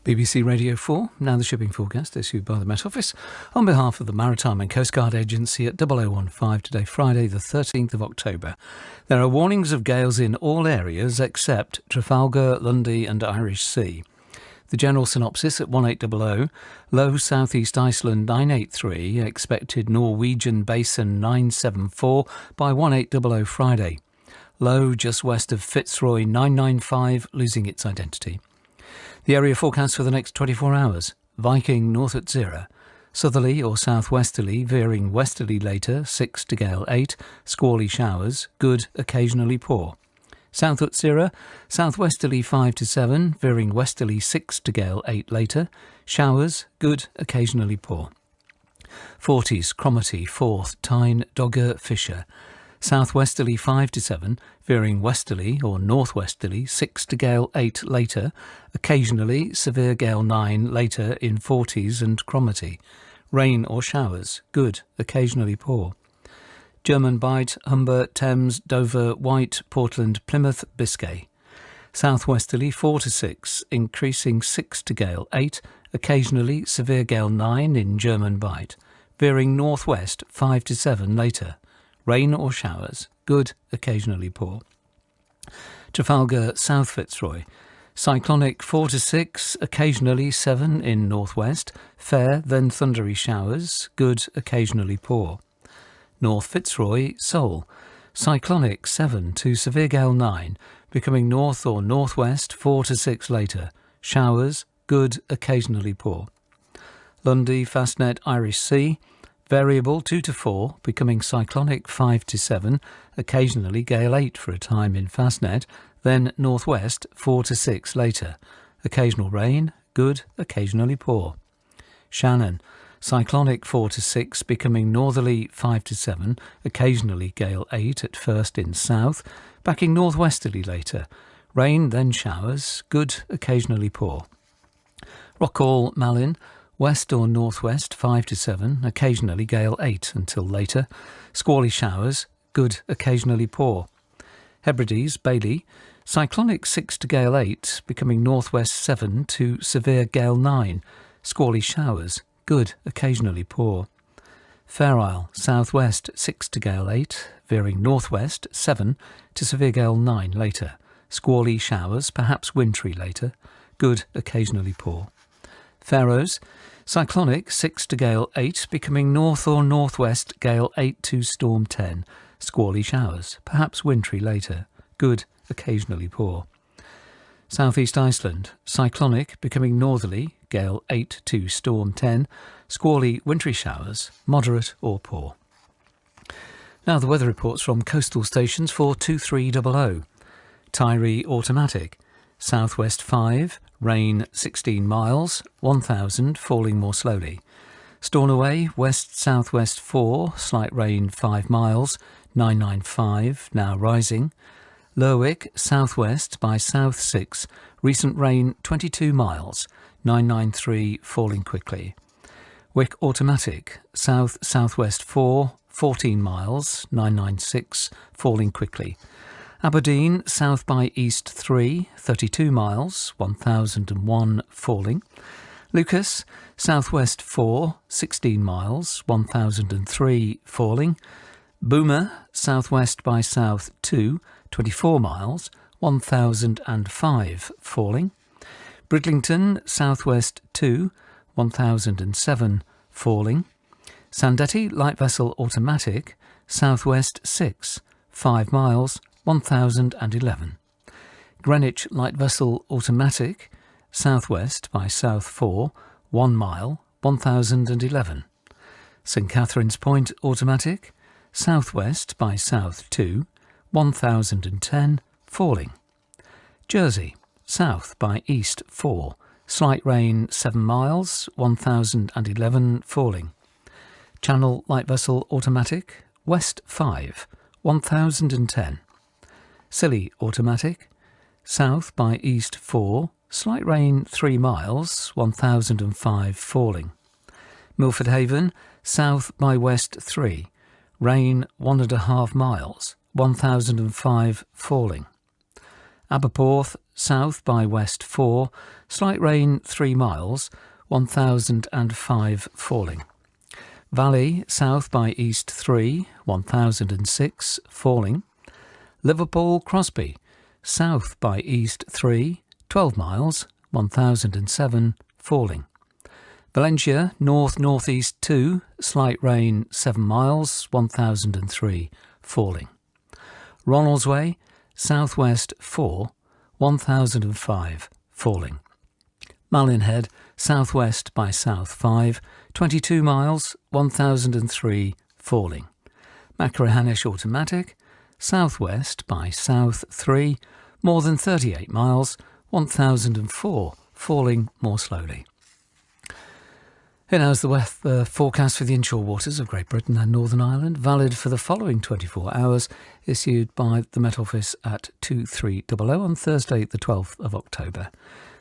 BBC Radio 4, now the shipping forecast issued by the Met Office on behalf of the Maritime and Coast Guard Agency at 0015 today, Friday the 13th of October. There are warnings of gales in all areas except Trafalgar, Lundy and Irish Sea. The general synopsis at 1800, low southeast Iceland 983, expected Norwegian Basin 974 by 1800 Friday. Low just west of Fitzroy 995, losing its identity. The area forecast for the next 24 hours. Viking north at 0. Southerly or southwesterly, veering westerly later, 6 to gale 8. Squally showers, good, occasionally poor. South at 0. Southwesterly 5 to 7, veering westerly 6 to gale 8 later. Showers, good, occasionally poor. Forties, Cromarty, Forth, Tyne, Dogger, Fisher. Southwesterly 5 to 7, veering westerly or northwesterly 6 to gale 8 later, occasionally severe gale 9 later in Forties and Cromarty. Rain or showers, good, occasionally poor. German Bight, Humber, Thames, Dover, Wight, Portland, Plymouth, Biscay. Southwesterly 4 to 6, increasing 6 to gale 8, occasionally severe gale 9 in German Bight. Veering northwest 5 to 7 later. Rain or showers, good, occasionally poor. Trafalgar, South Fitzroy. Cyclonic 4 to 6, occasionally 7 in northwest. Fair, then thundery showers, good, occasionally poor. North Fitzroy, Seoul. Cyclonic 7 to severe gale 9, becoming north or northwest 4 to 6 later. Showers, good, occasionally poor. Lundy, Fastnet, Irish Sea. Variable 2 to 4, becoming cyclonic 5 to 7, occasionally gale 8 for a time in Fastnet, then northwest 4 to 6 later. Occasional rain, good, occasionally poor. Shannon, cyclonic 4 to 6, becoming northerly 5 to 7, occasionally gale 8 at first in south, backing northwesterly later. Rain, then showers, good, occasionally poor. Rockall, Malin, west or northwest 5 to 7, occasionally gale 8 until later. Squally showers, good, occasionally poor. Hebrides, Bailey, cyclonic 6 to gale 8, becoming northwest 7 to severe gale 9. Squally showers, good, occasionally poor. Fair Isle, southwest 6 to gale 8, veering northwest 7 to severe gale 9 later. Squally showers, perhaps wintry later. Good, occasionally poor. Faroes, cyclonic 6 to gale 8, becoming north or northwest gale 8 to storm 10. Squally showers, perhaps wintry later. Good, occasionally poor. Southeast Iceland, cyclonic, becoming northerly, gale 8 to storm 10. Squally wintry showers, moderate or poor. Now the weather reports from coastal stations for 2300. Tyree automatic. Southwest 5, rain 16 miles, 1000, falling more slowly. Stornoway, west-southwest 4, slight rain 5 miles, 995, now rising. Lerwick, southwest by south 6, recent rain 22 miles, 993, falling quickly. Wick automatic, south-southwest 4, 14 miles, 996, falling quickly. Aberdeen, south by east 3, 32 miles, 1001, falling. Lucas, southwest 4, 16 miles, 1003, falling. Boomer, southwest by south 2, 24 miles, 1005, falling. Bridlington, southwest 2, 1007, falling. Sandetti, light vessel automatic, southwest 6, 5 miles, 1011. Greenwich light vessel automatic, southwest by south 4, 1 mile, 1011. St Catherine's Point automatic, southwest by south 2, 1010, falling. Jersey, south by east 4, slight rain 7 miles, 1011, falling. Channel light vessel automatic, west 5, 1010. Scilly automatic, south by east 4, slight rain 3 miles, 1005, falling. Milford Haven, south by west 3, rain 1.5 miles, 1005, falling. Aberporth, south by west 4, slight rain 3 miles, 1005 falling. Valley, south by east 3, 1006 falling. Liverpool Crosby, south by east 3, 12 miles, 1007 falling. Valencia, north-northeast 2, slight rain 7 miles, 1003 falling. Ronaldsway, southwest 4, 1005 falling. Malinhead, southwest by south 5, 22 miles, 1003 falling. Machrihanish Automatic, southwest by south 3, more than 38 miles, 1004 falling more slowly. Here now is the weather forecast for the inshore waters of Great Britain and Northern Ireland, valid for the following 24 hours, issued by the Met Office at 2300 on Thursday the 12th of October.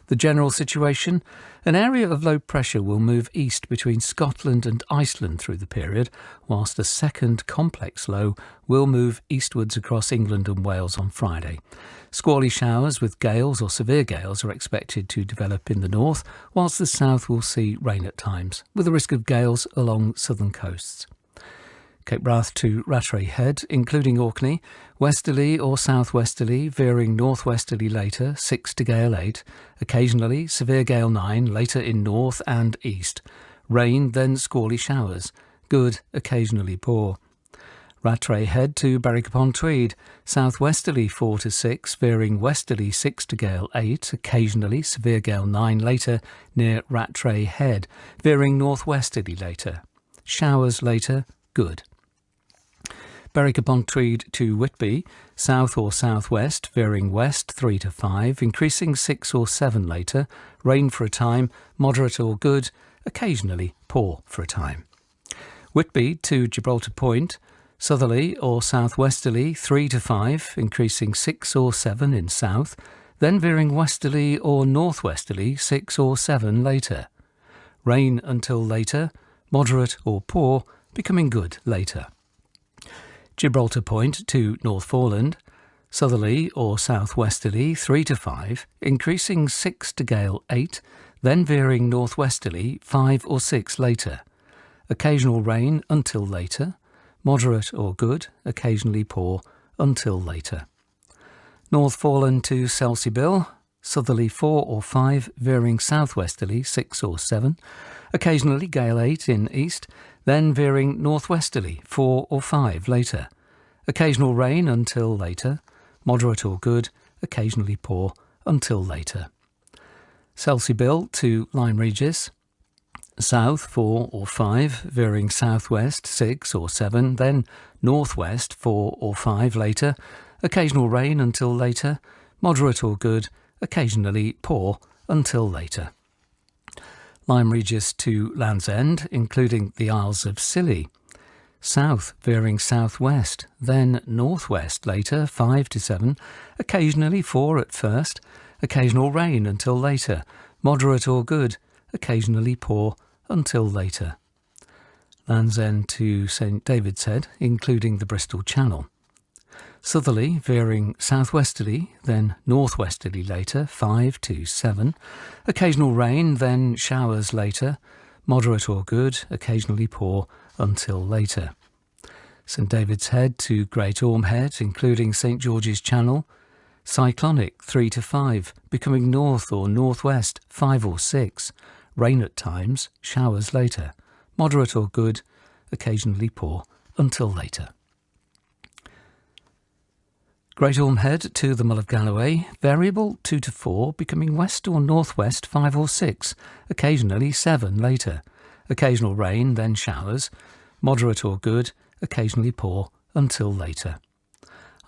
The general situation: an area of low pressure will move east between Scotland and Iceland through the period, whilst a second complex low will move eastwards across England and Wales on Friday. Squally showers with gales or severe gales are expected to develop in the north, whilst the south will see rain at times, with a risk of gales along southern coasts. Cape Wrath to Rattray Head, including Orkney, westerly or southwesterly, veering northwesterly later, 6 to gale 8, occasionally severe gale 9, later in north and east. Rain, then squally showers, good, occasionally poor. Rattray Head to Berwick-upon-Tweed, southwesterly 4 to 6, veering westerly 6 to gale 8, occasionally severe gale 9 later near Rattray Head, veering northwesterly later. Showers later, good. Berwick-upon-Tweed to Whitby, south or southwest, veering west 3 to 5, increasing 6 or 7 later, rain for a time, moderate or good, occasionally poor for a time. Whitby to Gibraltar Point, southerly or southwesterly 3 to 5, increasing 6 or 7 in south, then veering westerly or northwesterly 6 or 7 later. Rain until later, moderate or poor, becoming good later. Gibraltar Point to Northforeland, southerly or southwesterly 3 to 5, increasing 6 to gale 8, then veering northwesterly 5 or 6 later. Occasional rain until later, moderate or good, occasionally poor until later. Northforeland to Selseybill, southerly 4 or 5, veering southwesterly 6 or 7, occasionally gale 8 in east, then veering northwesterly 4 or 5 later. Occasional rain until later, moderate or good, occasionally poor until later. Selseybill to Lyme Regis, south 4 or 5, veering southwest 6 or 7, then northwest 4 or 5 later. Occasional rain until later, moderate or good, occasionally poor until later. Lyme Regis to Land's End, including the Isles of Scilly. South, veering southwest, then northwest later, 5 to 7, occasionally 4 at first, occasional rain until later, moderate or good, occasionally poor until later. Land's End to St David's Head, including the Bristol Channel. Southerly, veering southwesterly, then northwesterly later, 5 to 7. Occasional rain, then showers later, moderate or good, occasionally poor until later. St David's Head to Great Orme Head, including St George's Channel. Cyclonic, 3 to 5, becoming north or northwest, 5 or 6. Rain at times, showers later, moderate or good, occasionally poor until later. Great Orme Head to the Mull of Galloway, variable 2 to 4, becoming west or northwest 5 or 6, occasionally 7 later. Occasional rain, then showers, moderate or good, occasionally poor until later.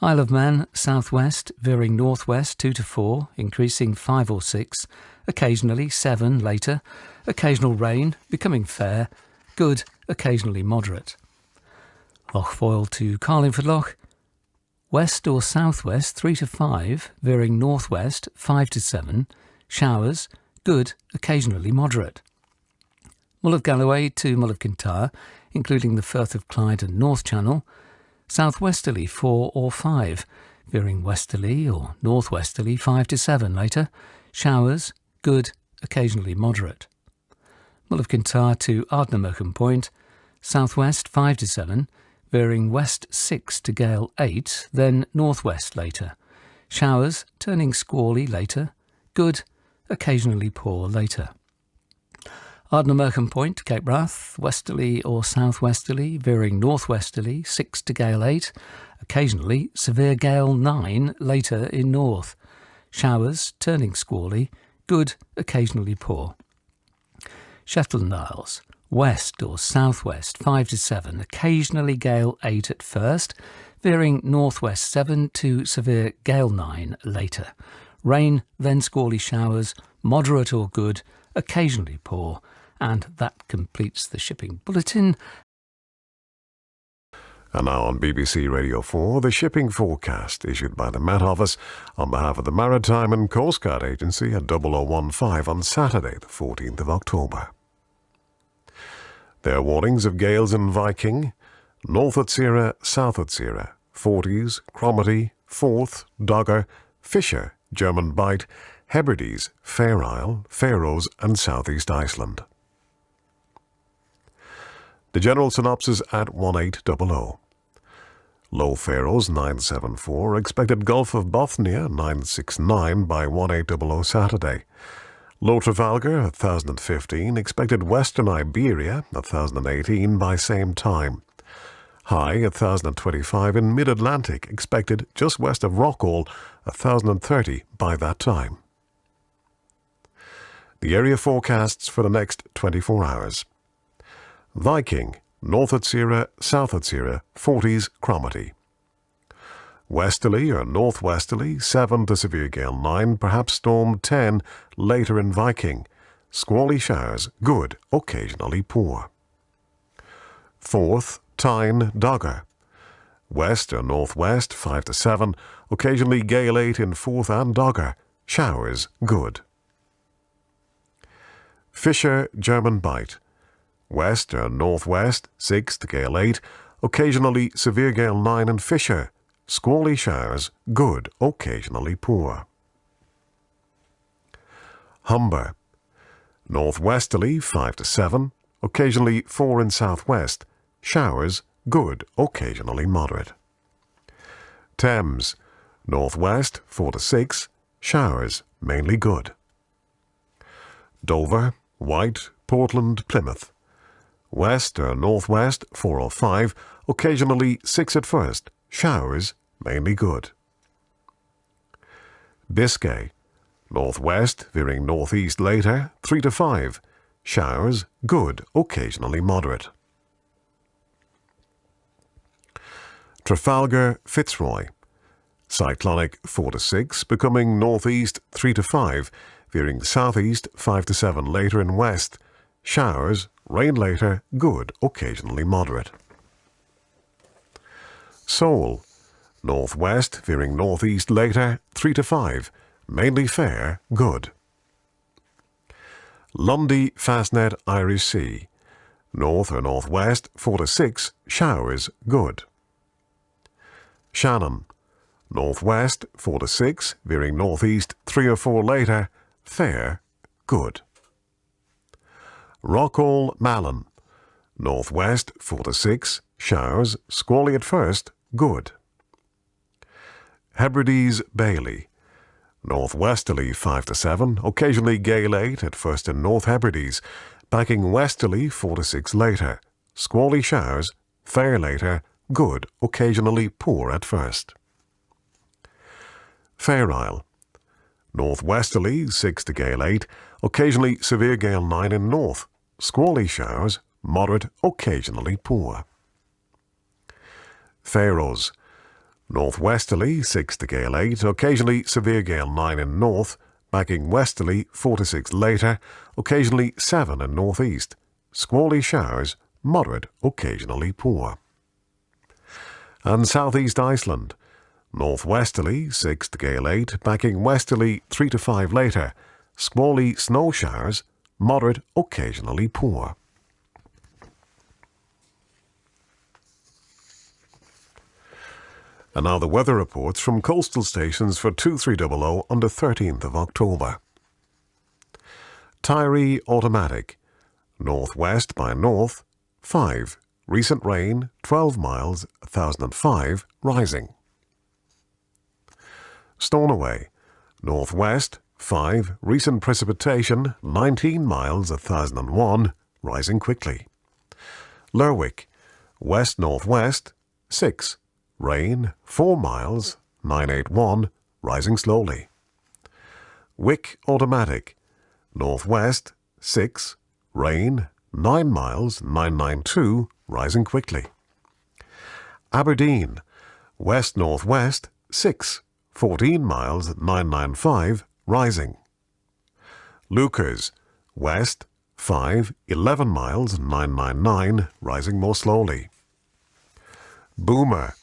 Isle of Man, southwest, veering northwest 2 to 4, increasing 5 or 6, occasionally 7 later. Occasional rain, becoming fair, good, occasionally moderate. Loch Foyle to Carlingford Loch, west or southwest 3 to 5, veering northwest 5 to 7, showers, good, occasionally moderate. Mull of Galloway to Mull of Kintyre, including the Firth of Clyde and North Channel, southwesterly 4 or 5, veering westerly or northwesterly 5 to 7 later. Showers, good, occasionally moderate. Mull of Kintyre to Ardnamurchan Point, southwest 5 to 7, veering west 6 to gale 8, then northwest later. Showers, turning squally later. Good, occasionally poor later. Ardnamurchan Point to Cape Wrath, westerly or southwesterly, veering northwesterly 6 to gale 8, occasionally severe gale 9 later in north. Showers, turning squally. Good, occasionally poor. Shetland Isles, west or southwest 5 to 7, occasionally gale 8 at first, veering northwest 7 to severe gale 9 later. Rain, then squally showers, moderate or good, occasionally poor. And that completes the shipping bulletin. And now on BBC Radio 4, the shipping forecast issued by the Met Office on behalf of the Maritime and Coast Guard Agency at 0015 on Saturday, the 14th of October. There are warnings of gales in Viking, North Utsira, South Utsira, Forties, Cromarty, Forth, Dogger, Fisher, German Bight, Hebrides, Fair Isle, Faroes and Southeast Iceland. The general synopsis at 1800. Low Faroes 974, expected Gulf of Bothnia 969 by 1800 Saturday. Low Trafalgar 1015, expected Western Iberia 1018 by same time. High 1025 in Mid-Atlantic, expected just west of Rockall 1030 by that time. The area forecasts for the next 24 hours. Viking, North Utsira, South Utsira, Forties, Cromarty. Westerly or northwesterly, 7 to severe gale 9, perhaps storm 10 later in Viking. Squally showers, good, occasionally poor. Forth, Tyne, Dogger. West or northwest, 5 to 7, occasionally gale 8 in Forth and Dogger. Showers, good. Fisher, German Bight. West or northwest, 6 to gale 8, occasionally severe gale 9 in Fisher. Squally showers, good, occasionally poor. Humber. Northwesterly, 5 to 7, occasionally 4 in southwest. Showers, good, occasionally moderate. Thames. Northwest, 4 to 6, showers, mainly good. Dover, White, Portland, Plymouth. West or northwest, 4 or 5, occasionally 6 at first. Showers, mainly good. Biscay. Northwest, veering northeast later, 3 to 5. Showers, good, occasionally moderate. Trafalgar, Fitzroy. Cyclonic, 4 to 6, becoming northeast, 3 to 5, veering southeast, 5 to 7 later in west. Showers, rain later, good, occasionally moderate. Seoul. Northwest, veering northeast later, 3 to 5, mainly fair, good. Lundy, Fastnet, Irish Sea. North or northwest, 4 to 6, showers, good. Shannon. Northwest, 4 to 6, veering northeast, 3 or 4 later, fair, good. Rockall, Malin. Northwest, 4 to 6, showers, squally at first, good. Hebrides, Bailey. Northwesterly, 5 to 7, occasionally gale 8 at first in North Hebrides, backing westerly 4 to 6 later. Squally showers, fair later, good, occasionally poor at first. Fair Isle. Northwesterly, 6 to gale 8, occasionally severe gale 9 in north. Squally showers, moderate, occasionally poor. Faroes. Northwesterly, 6 to gale 8, occasionally severe gale 9 in north, backing westerly 4 to 6 later, occasionally 7 in northeast. Squally showers, moderate, occasionally poor. And southeast Iceland. Northwesterly, 6 to gale 8, backing westerly 3 to 5 later. Squally snow showers, moderate, occasionally poor. And now the weather reports from coastal stations for 2300 on the 13th of October. Tyree automatic. Northwest by north, 5. Recent rain, 12 miles, 1005, rising. Stornoway. Northwest, 5. Recent precipitation, 19 miles, 1001, rising quickly. Lerwick. West-northwest, 6. Rain, 4 miles, 981, rising slowly. Wick automatic. Northwest, 6. Rain, 9 miles, 992, rising quickly. Aberdeen. West-northwest, 6. 14 miles, 995, rising. Lukers. West, 5. 11 miles, 999, rising more slowly. Boomer.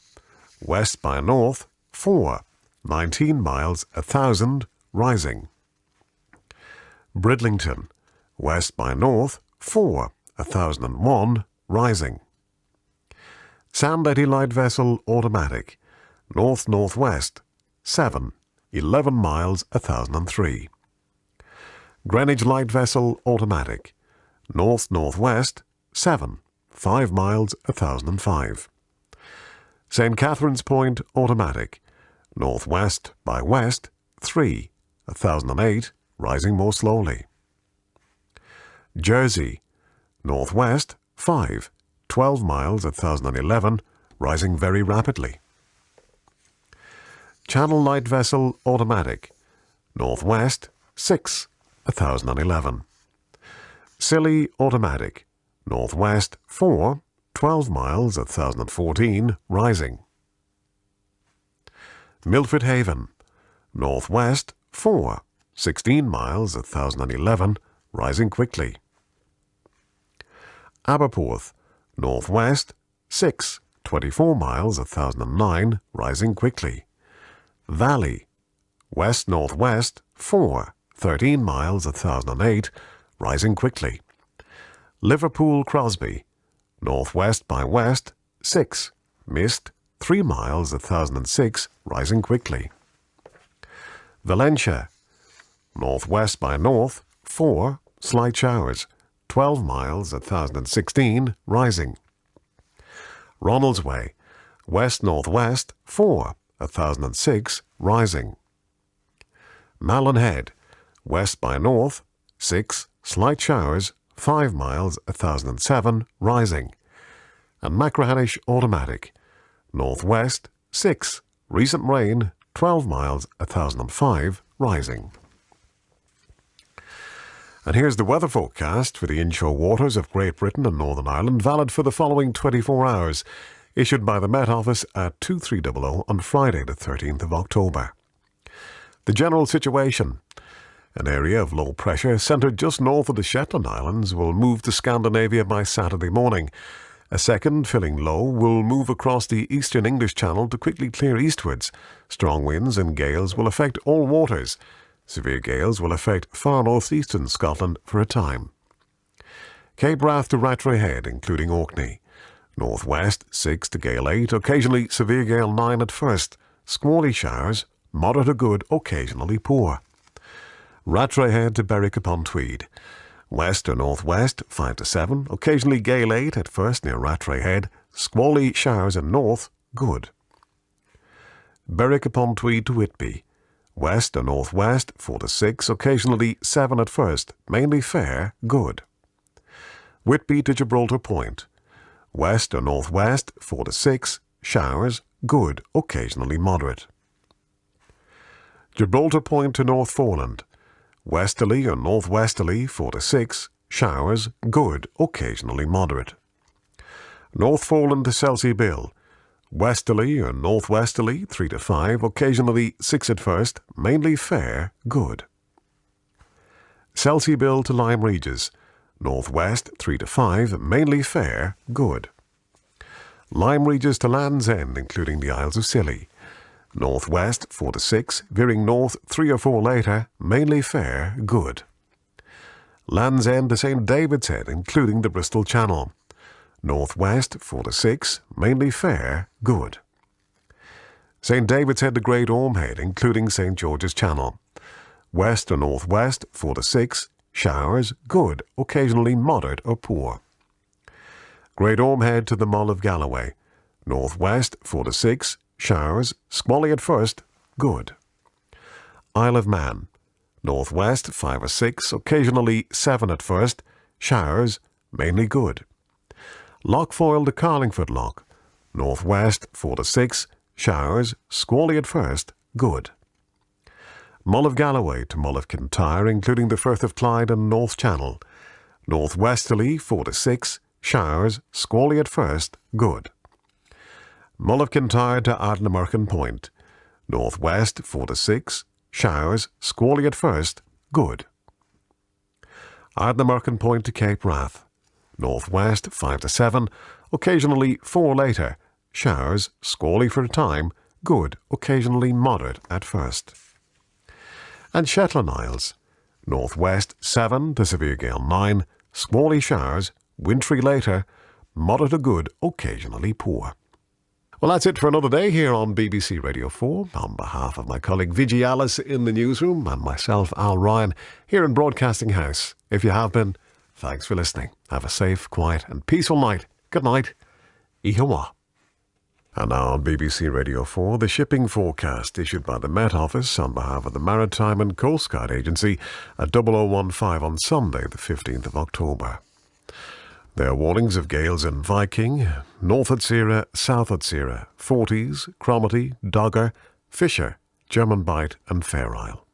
West by north, 4. 19 miles, 1000, rising. Bridlington. West by north, 4. 1001, rising. Sandy light vessel automatic. North-northwest, 7. 11 miles, 1003. Greenwich light vessel automatic. North-northwest, 7. 5 miles, 1005. St. Catherine's Point automatic. Northwest by west, 3. 1008, rising more slowly. Jersey. Northwest, 5. 12 miles, 1011, rising very rapidly. Channel light vessel automatic. Northwest, 6. 1011. Scilly automatic. Northwest, 4. 12 miles, 1014, rising. Milford Haven. Northwest, 4. 16 miles, 1011, rising quickly. Aberporth. Northwest, 6. 24 miles, 1009, rising quickly. Valley. West-northwest, 4. 13 miles, 1008, rising quickly. Liverpool Crosby. Northwest by west, 6. Mist, 3 miles, 1006, rising quickly. Valentia. Northwest by north, 4. Slight showers, 12 miles, 1016, rising. Ronaldsway. West-northwest, 4. 1006, rising. Malin Head. West by north, 6. Slight showers, 5 miles, 1007, rising. And Machrihanish automatic. Northwest, 6. Recent rain, 12 miles, 1005, rising. And here's the weather forecast for the inshore waters of Great Britain and Northern Ireland, valid for the following 24 hours, issued by the Met Office at 2300 on Friday the 13th of October. The general situation. An area of low pressure centred just north of the Shetland Islands will move to Scandinavia by Saturday morning. A second, filling low, will move across the eastern English Channel to quickly clear eastwards. Strong winds and gales will affect all waters. Severe gales will affect far northeastern Scotland for a time. Cape Wrath to Rattray Head, including Orkney. Northwest 6 to gale 8, occasionally severe gale 9 at first. Squally showers, moderate to good, occasionally poor. Rattray Head to Berwick-upon-Tweed. West or northwest 5 to 7, occasionally gale 8 at first near Rattray Head. Squally showers in north, good. Berwick-upon-Tweed to Whitby. West or northwest 4 to 6, occasionally 7 at first, mainly fair, good. Whitby to Gibraltar Point. West or northwest 4 to 6, showers, good, occasionally moderate. Gibraltar Point to North Foreland. Westerly or northwesterly 4 to 6, showers, good, occasionally moderate. North Foreland to Selsey Bill. Westerly or northwesterly 3 to 5, occasionally 6 at first, mainly fair, good. Selsey Bill to Lyme Regis. Northwest 3 to 5, mainly fair, good. Lyme Regis to Land's End, including the Isles of Scilly. Northwest 4 to 6, veering north 3 or 4 later, mainly fair, good. Land's End to St. David's Head, including the Bristol Channel. Northwest 4 to 6, mainly fair, good. St. David's Head to Great Ormehead, including St. George's Channel. West or northwest, 4 to 6, showers, good, occasionally moderate or poor. Great Ormehead to the Mull of Galloway. Northwest, 4 to 6, showers, squally at first, good. Isle of Man. Northwest, 5 or 6, occasionally 7 at first, showers, mainly good. Lochfoyle to Carlingford Loch. Northwest, 4 to 6, showers, squally at first, good. Mull of Galloway to Mull of Kintyre, including the Firth of Clyde and North Channel. Northwesterly, 4 to 6, showers, squally at first, good. Mull of Kintyre to Ardnamurchan Point. Northwest, 4 to 6, showers, squally at first, good. Ardnamurchan Point to Cape Wrath. Northwest, 5 to 7, occasionally 4 later, showers, squally for a time, good, occasionally moderate at first. And Shetland Isles. Northwest, 7 to severe gale 9, squally showers, wintry later, moderate to good, occasionally poor. Well, that's it for another day here on BBC Radio 4. On behalf of my colleague Vigi Alice in the newsroom and myself, Al Ryan, here in Broadcasting House. If you have been, thanks for listening. Have a safe, quiet and peaceful night. Good night. Ihawa. And now on BBC Radio 4, the shipping forecast issued by the Met Office on behalf of the Maritime and Coast Guard Agency at 0015 on Sunday, the 15th of October. There are warnings of gales in Viking, North Atsira, South Atsira, Forties, Cromarty, Dogger, Fisher, German Bight and Fair Isle.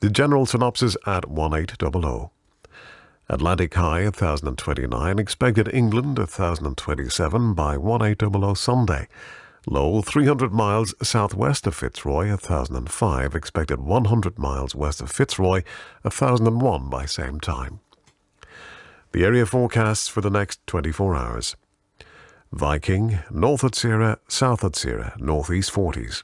The general synopsis at 1800. Atlantic high 1029, expected England 1027 by 1800 Sunday. Low 300 miles southwest of Fitzroy 1005, expected 100 miles west of Fitzroy 1001 by same time. The area forecasts for the next 24 hours. Viking, North Atsira, South Atsira, northeast 40s.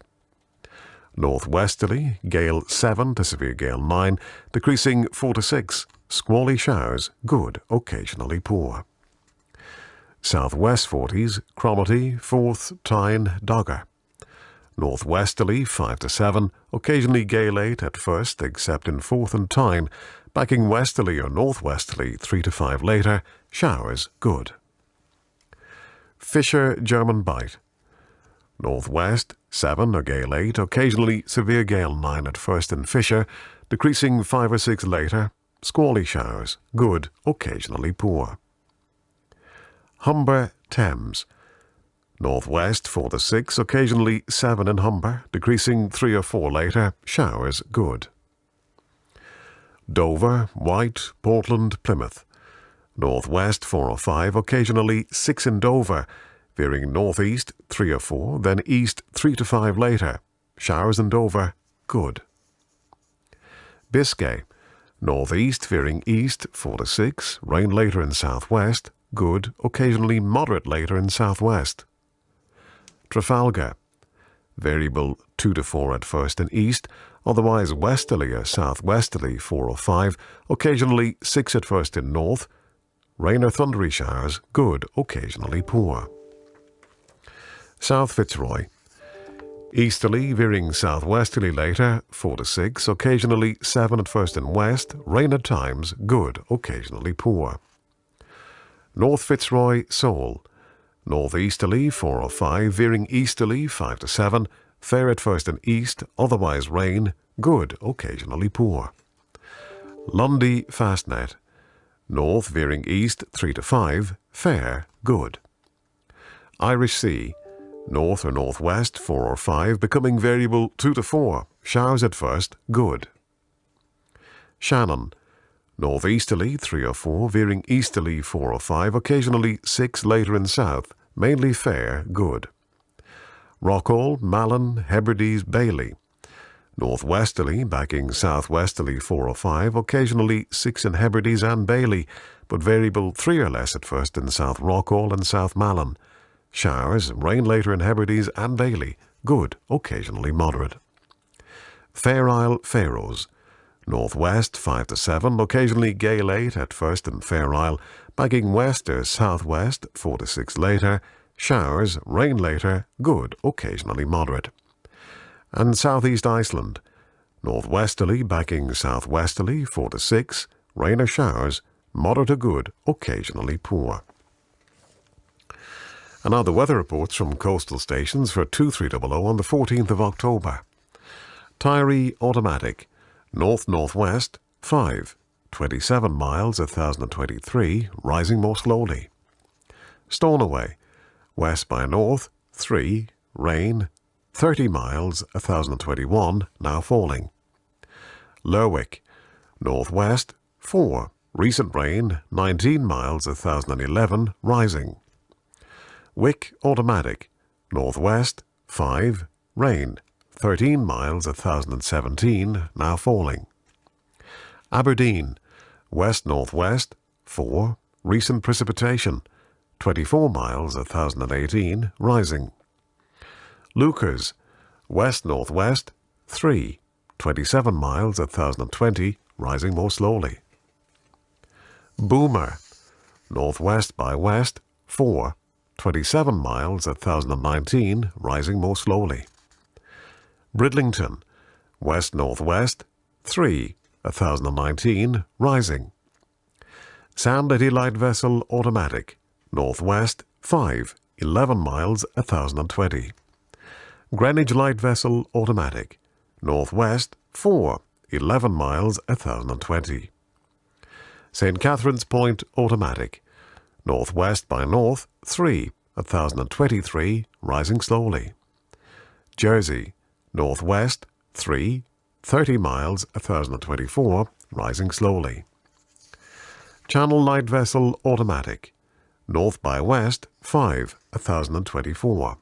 Northwesterly, gale 7 to severe gale 9, decreasing 4 to 6, squally showers, good, occasionally poor. Southwest 40s, Cromarty, Forth, Tyne, Dogger. Northwesterly 5 to 7, occasionally gale 8 at first, except in Forth and Tyne, backing westerly or northwesterly 3 to 5 later, showers, good. Fisher, German Bight. Northwest 7 or gale 8, occasionally severe gale 9 at first in Fisher, decreasing 5 or 6 later, squally showers, good, occasionally poor. Humber, Thames. Northwest 4 to 6, occasionally 7 in Humber, decreasing 3 or 4 later, showers, good. Dover, White, Portland, Plymouth. Northwest 4 or 5, occasionally 6 in Dover, veering northeast 3 or 4, then east 3 to 5 later. Showers in Dover, good. Biscay, northeast veering east 4 to 6, rain later in southwest, good, occasionally moderate later in southwest. Trafalgar, variable 2 to 4 at first in east, otherwise westerly or southwesterly 4 or 5, occasionally 6 at first in north, rain or thundery showers, good, occasionally poor. South Fitzroy, easterly veering southwesterly later 4 to 6, occasionally 7 at first in west, rain at times, good, occasionally poor. North Fitzroy, Seoul, northeasterly 4 or 5, veering easterly 5 to 7, fair at first in east, otherwise rain, good, occasionally poor. Lundy, Fastnet, north veering east 3 to 5, fair, good. Irish Sea, north or northwest 4 or 5, becoming variable 2 to 4, showers at first, good. Shannon, northeasterly 3 or 4, veering easterly 4 or 5, occasionally 6 later in south, mainly fair, good. Rockall, Malin, Hebrides, Bailey. Northwesterly, backing southwesterly 4 or 5, occasionally 6 in Hebrides and Bailey, but variable 3 or less at first in South Rockall and South Malin. Showers, rain later in Hebrides and Bailey, good, occasionally moderate. Fair Isle, Faroes. Northwest 5 to 7, occasionally gale 8 at first in Fair Isle, backing west or southwest 4 to 6 later, showers, rain later, good, occasionally moderate. And southeast Iceland, northwesterly backing southwesterly 4 to 6, rain or showers, moderate to good, occasionally poor. And now the weather reports from coastal stations for 2300 on the 14th of October. Tyree automatic, north-northwest 5, 27 miles 1023, rising more slowly. Stornoway, west by north 3, rain 30 miles 1021, now falling. Lerwick, northwest 4, recent rain 19 miles 1011, rising. Wick automatic, northwest 5, rain 13 miles 1017, now falling. Aberdeen, west-northwest 4, recent precipitation 24 miles 1018, rising. Lukers, west-northwest 3, 27 miles 1020, rising more slowly. Boomer, northwest by west 4, 27 miles 1019, rising more slowly. Bridlington, west-northwest 3, 1019, rising. Sandlady light vessel automatic, northwest 5, 11 miles 1020. Greenwich light vessel automatic, northwest 4, 11 miles 1020. St. Catherine's Point automatic, northwest by north 3, 1023, rising slowly. Jersey, northwest 3, 30 miles 1024, rising slowly. Channel light vessel automatic, north by west 5, 1024.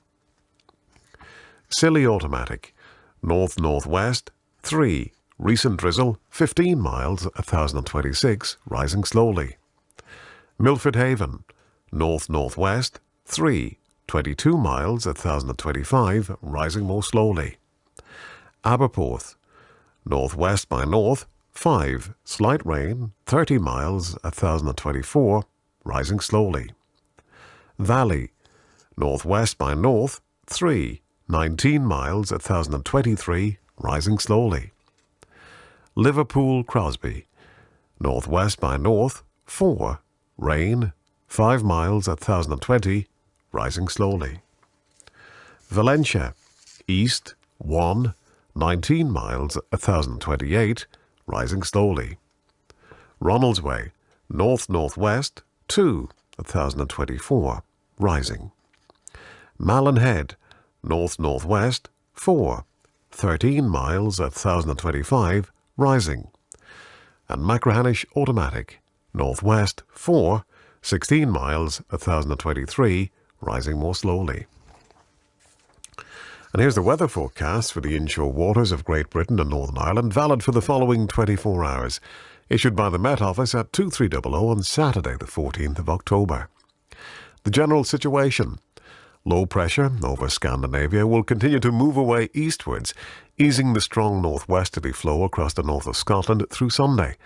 Scilly automatic, north-northwest 3, recent drizzle 15 miles 1026, rising slowly. Milford Haven, north-northwest 3, 22 miles 1025, rising more slowly. Aberporth, northwest by north 5, slight rain 30 miles 1024, rising slowly. Valley, northwest by north 3, 19 miles 1023, rising slowly. Liverpool Crosby, northwest by north 4, rain 5 miles 1020, rising slowly. Valencia, east 1, 19 miles 1028, rising slowly. Ronaldsway, north-northwest 2, 1024, rising. Malin Head, north-northwest 4, 13 miles 1025, rising. And Machrihanish automatic, northwest 4, 16 miles 1023, rising more slowly. And here's the weather forecast for the inshore waters of Great Britain and Northern Ireland, valid for the following 24 hours, issued by the Met Office at 2300 on Saturday the 14th of October. The general situation: low pressure over Scandinavia will continue to move away eastwards, easing the strong northwesterly flow across the north of Scotland through Sunday.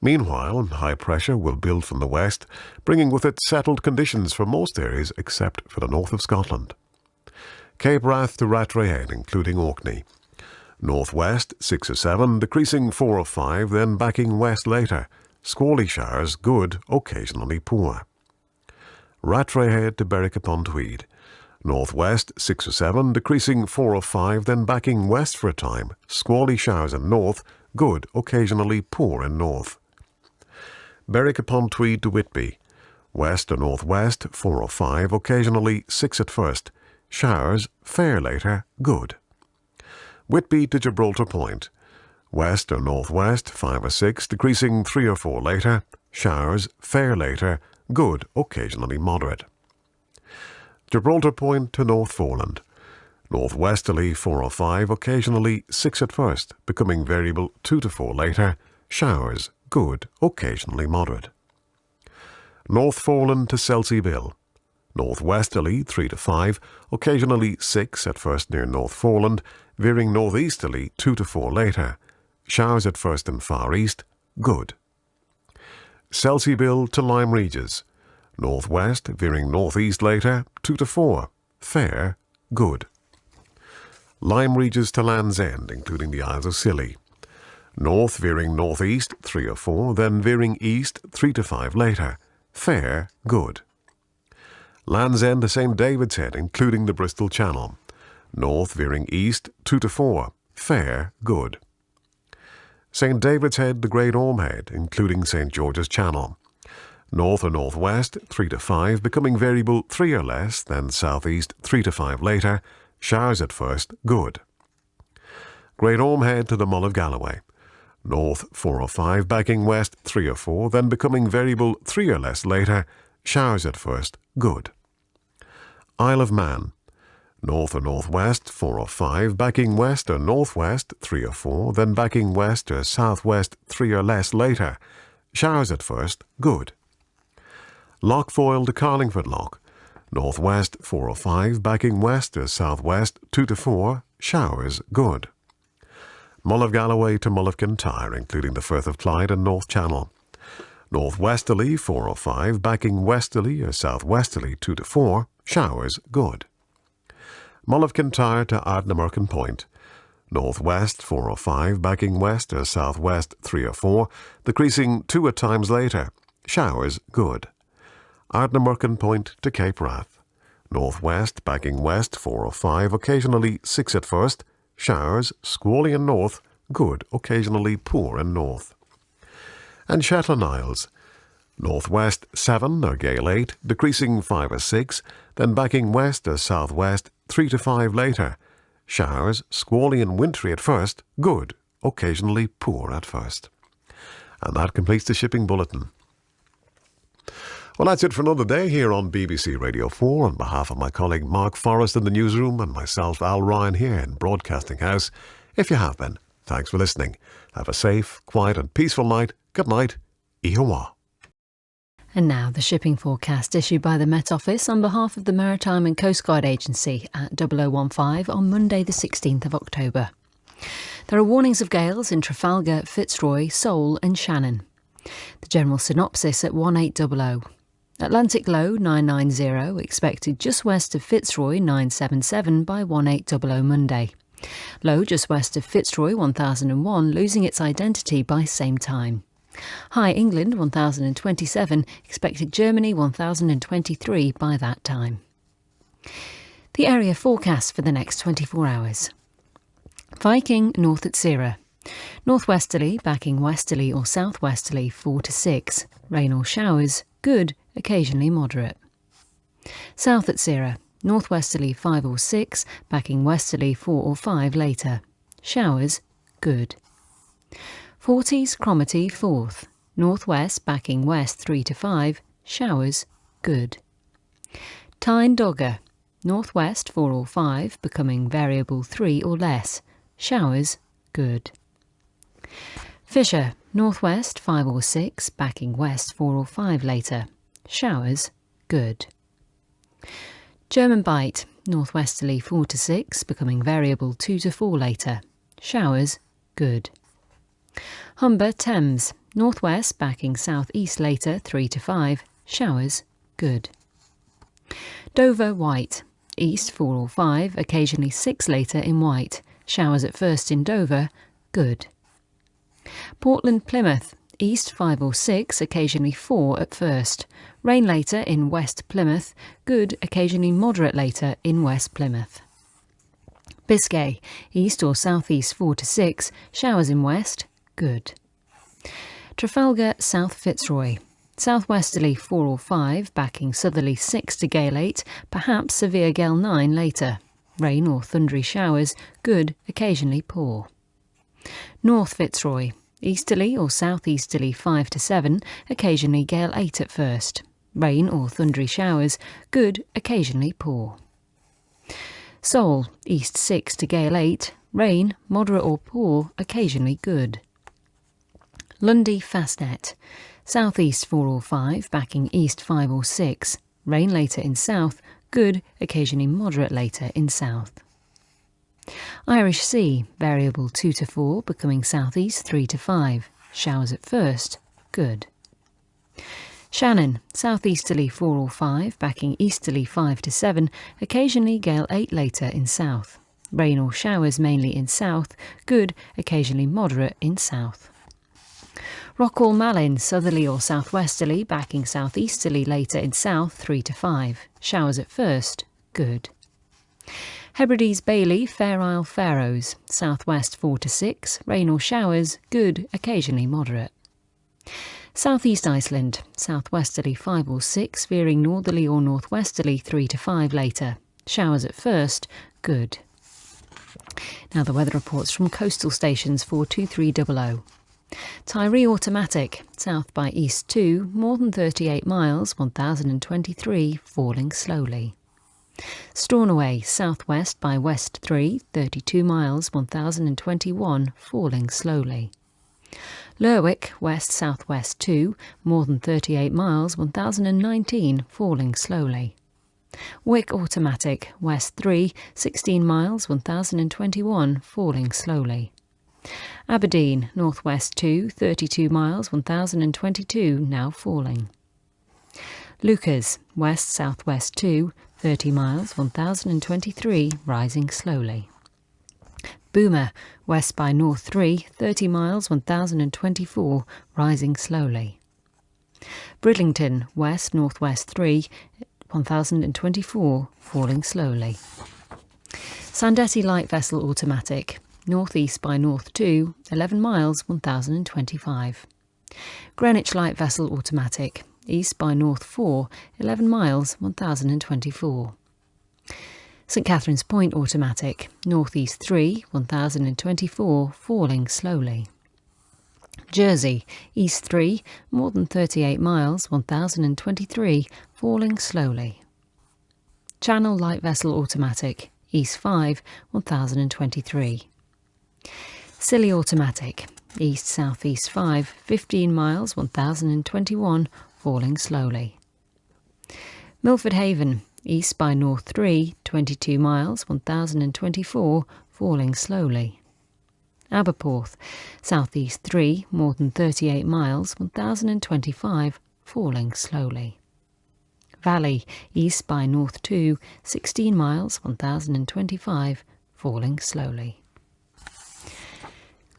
Meanwhile, high pressure will build from the west, bringing with it settled conditions for most areas except for the north of Scotland. Cape Wrath to Rattray Head, including Orkney. Northwest 6 or 7, decreasing 4 or 5, then backing west later. Squally showers, good, occasionally poor. Rattray Head to Berwick-upon-Tweed. Northwest 6 or 7, decreasing 4 or 5, then backing west for a time. Squally showers in north, good, occasionally poor in north. Berwick-upon-Tweed to Whitby. West or northwest 4 or 5, occasionally 6 at first. Showers, fair later, good. Whitby to Gibraltar Point. West or northwest 5 or 6, decreasing 3 or 4 later. Showers, fair later, good, occasionally moderate. Gibraltar Point to North Foreland. Northwesterly 4 or 5, occasionally 6 at first, becoming variable 2 to 4 later. Showers, good, occasionally moderate. North Foreland to Selseybill. Northwesterly 3 to 5, occasionally 6 at first near North Foreland, veering northeasterly 2 to 4 later. Showers at first in Far East, good. Selseybill to Lyme Regis. Northwest, veering northeast later, 2 to 4. Fair, good. Lyme reaches to Land's End, including the Isles of Scilly. North, veering northeast, 3 or 4, then veering east, 3 to 5 later. Fair, good. Land's End to St. David's Head, including the Bristol Channel. North, veering east, 2 to 4. Fair, good. St. David's Head to Great Orme Head, including St. George's Channel. North or northwest, 3 to 5, becoming variable 3 or less, then southeast 3 to 5 later. Showers at first, good. Great Orme Head to the Mull of Galloway. North 4 or 5, backing west 3 or 4, then becoming variable 3 or less later. Showers at first, good. Isle of Man. North or northwest 4 or 5, backing west or northwest 3 or 4, then backing west or southwest 3 or less later. Showers at first, good. Loch Foyle to Carlingford Loch. Northwest 4 or 5, backing west or southwest 2 to 4. Showers, good. Mull of Galloway to Mull of Kintyre, including the Firth of Clyde and North Channel. Northwesterly 4 or 5, backing westerly or southwesterly 2 to 4. Showers, good. Mull of Kintyre to Ardnamurchan Point. Northwest 4 or 5, backing west or southwest 3 or 4, decreasing 2 at times later. Showers, good. Ardnamurchan Point to Cape Wrath. Northwest, backing west 4 or 5, occasionally 6 at first. Showers, squally in north, good, occasionally poor in north. And Shetland Isles. Northwest 7 or gale 8, decreasing 5 or 6, then backing west or southwest 3 to 5 later. Showers, squally and wintry at first, good, occasionally poor at first. And that completes the shipping bulletin. Well, that's it for another day here on BBC Radio 4. On behalf of my colleague Mark Forrest in the newsroom and myself, Al Ryan, here in Broadcasting House, if you have been, thanks for listening. Have a safe, quiet and peaceful night. Good night. Ihawa. And now the shipping forecast issued by the Met Office on behalf of the Maritime and Coast Guard Agency at 0015 on Monday the 16th of October. There are warnings of gales in Trafalgar, Fitzroy, Seoul and Shannon. The general synopsis at 1800. Atlantic low 990, expected just west of Fitzroy 977 by 1800 Monday. Low just west of Fitzroy 1001, losing its identity by same time. High England 1027, expected Germany 1023 by that time. The area forecast for the next 24 hours. Viking north at Sierra. Northwesterly, backing westerly or southwesterly 4 to 6. Rain or showers, good, occasionally moderate. South at Sierra. Northwesterly 5 or 6, backing westerly 4 or 5 later. Showers, good. Forties, Cromarty 4th. Northwest, backing west 3 to 5. Showers, good. Tyne Dogger. Northwest 4 or 5, becoming variable 3 or less. Showers, good. Fisher. Northwest 5 or 6, backing west 4 or 5 later. Showers, good. German Bight. Northwesterly 4 to 6, becoming variable 2 to 4 later. Showers, good. Humber Thames. Northwest, backing southeast later 3 to 5. Showers, good. Dover White. East 4 or 5, occasionally 6 later in White. Showers at first in Dover, good. Portland Plymouth. East 5 or 6, occasionally 4 at first. Rain later in West Plymouth, good, occasionally moderate later in West Plymouth. Biscay. East or southeast 4 to 6, showers in west, good. Trafalgar South Fitzroy. Southwesterly 4 or 5, backing southerly 6 to gale 8, perhaps severe gale 9 later. Rain or thundery showers, good, occasionally poor. North Fitzroy. Easterly or southeasterly 5 to 7, occasionally gale 8 at first. Rain or thundery showers, good, occasionally poor. Seoul. East 6 to gale 8, rain, moderate or poor, occasionally good. Lundy Fastnet. Southeast 4 or 5, backing east 5 or 6. Rain later in south, good, occasionally moderate later in south. Irish Sea, variable 2 to 4, becoming southeast 3 to 5. Showers at first, good. Shannon, southeasterly 4 or 5, backing easterly 5 to 7, occasionally gale 8 later in south. Rain or showers mainly in south, good, occasionally moderate in south. Rockall Malin, southerly or southwesterly, backing southeasterly later in south 3 to 5. Showers at first, good. Hebrides Bailey, Fair Isle Faroes, southwest 4 to 6, rain or showers, good, occasionally moderate. Southeast Iceland, southwesterly 5 or 6, veering northerly or northwesterly 3 to 5 later. Showers at first, good. Now the weather reports from coastal stations for 2300. Tyree Automatic, south by east 2, more than 38 miles, 1023, falling slowly. Stornoway, southwest by west 3, 32 miles, 1021, falling slowly. Lerwick, west-southwest 2, more than 38 miles, 1019, falling slowly. Wick Automatic, west 3, 16 miles, 1021, falling slowly. Aberdeen, northwest 2, 32 miles, 1022, now falling. Lucas, west-southwest 2, 30 miles, 1023, rising slowly. Boomer, west by north 3, 30 miles, 1024, rising slowly. Bridlington, west-northwest 3, 1024, falling slowly. Sandetti Light Vessel Automatic, northeast by north 2, 11 miles, 1025. Greenwich Light Vessel Automatic, east by north 4, 11 miles, 1024. St Catherine's Point Automatic, northeast 3, 1024, falling slowly. Jersey, east 3, more than 38 miles, 1023, falling slowly. Channel Light Vessel Automatic, east 5, 1023. Scilly Automatic, east-southeast 5, 15 miles, 1021, falling slowly. Milford Haven, east by north 3, 22 miles, 1024, falling slowly. Aberporth, southeast 3, more than 38 miles, 1025, falling slowly. Valley, east by north 2, 16 miles, 1025, falling slowly.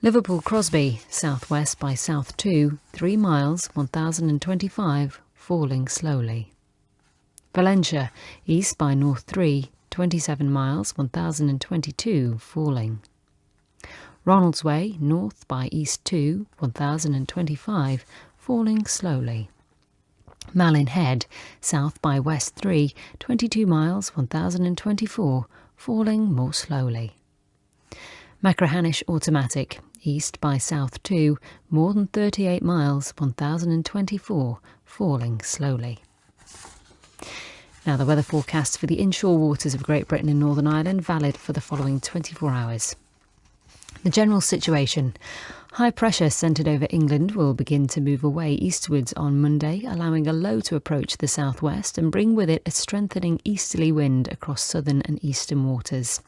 Liverpool Crosby, southwest by south 2, 3 miles, 1025, falling slowly. Valencia, east by north 3, 27 miles, 1022, falling. Ronaldsway, north by east 2, 1025, falling slowly. Malin Head, south by west 3, 22 miles, 1024, falling more slowly. Machrihanish Automatic, east by south 2, more than 38 miles, 1024, falling slowly. Now the weather forecast for the inshore waters of Great Britain and Northern Ireland, valid for the following 24 hours. The general situation. High pressure centred over England will begin to move away eastwards on Monday, allowing a low to approach the southwest and bring with it a strengthening easterly wind across southern and eastern waters.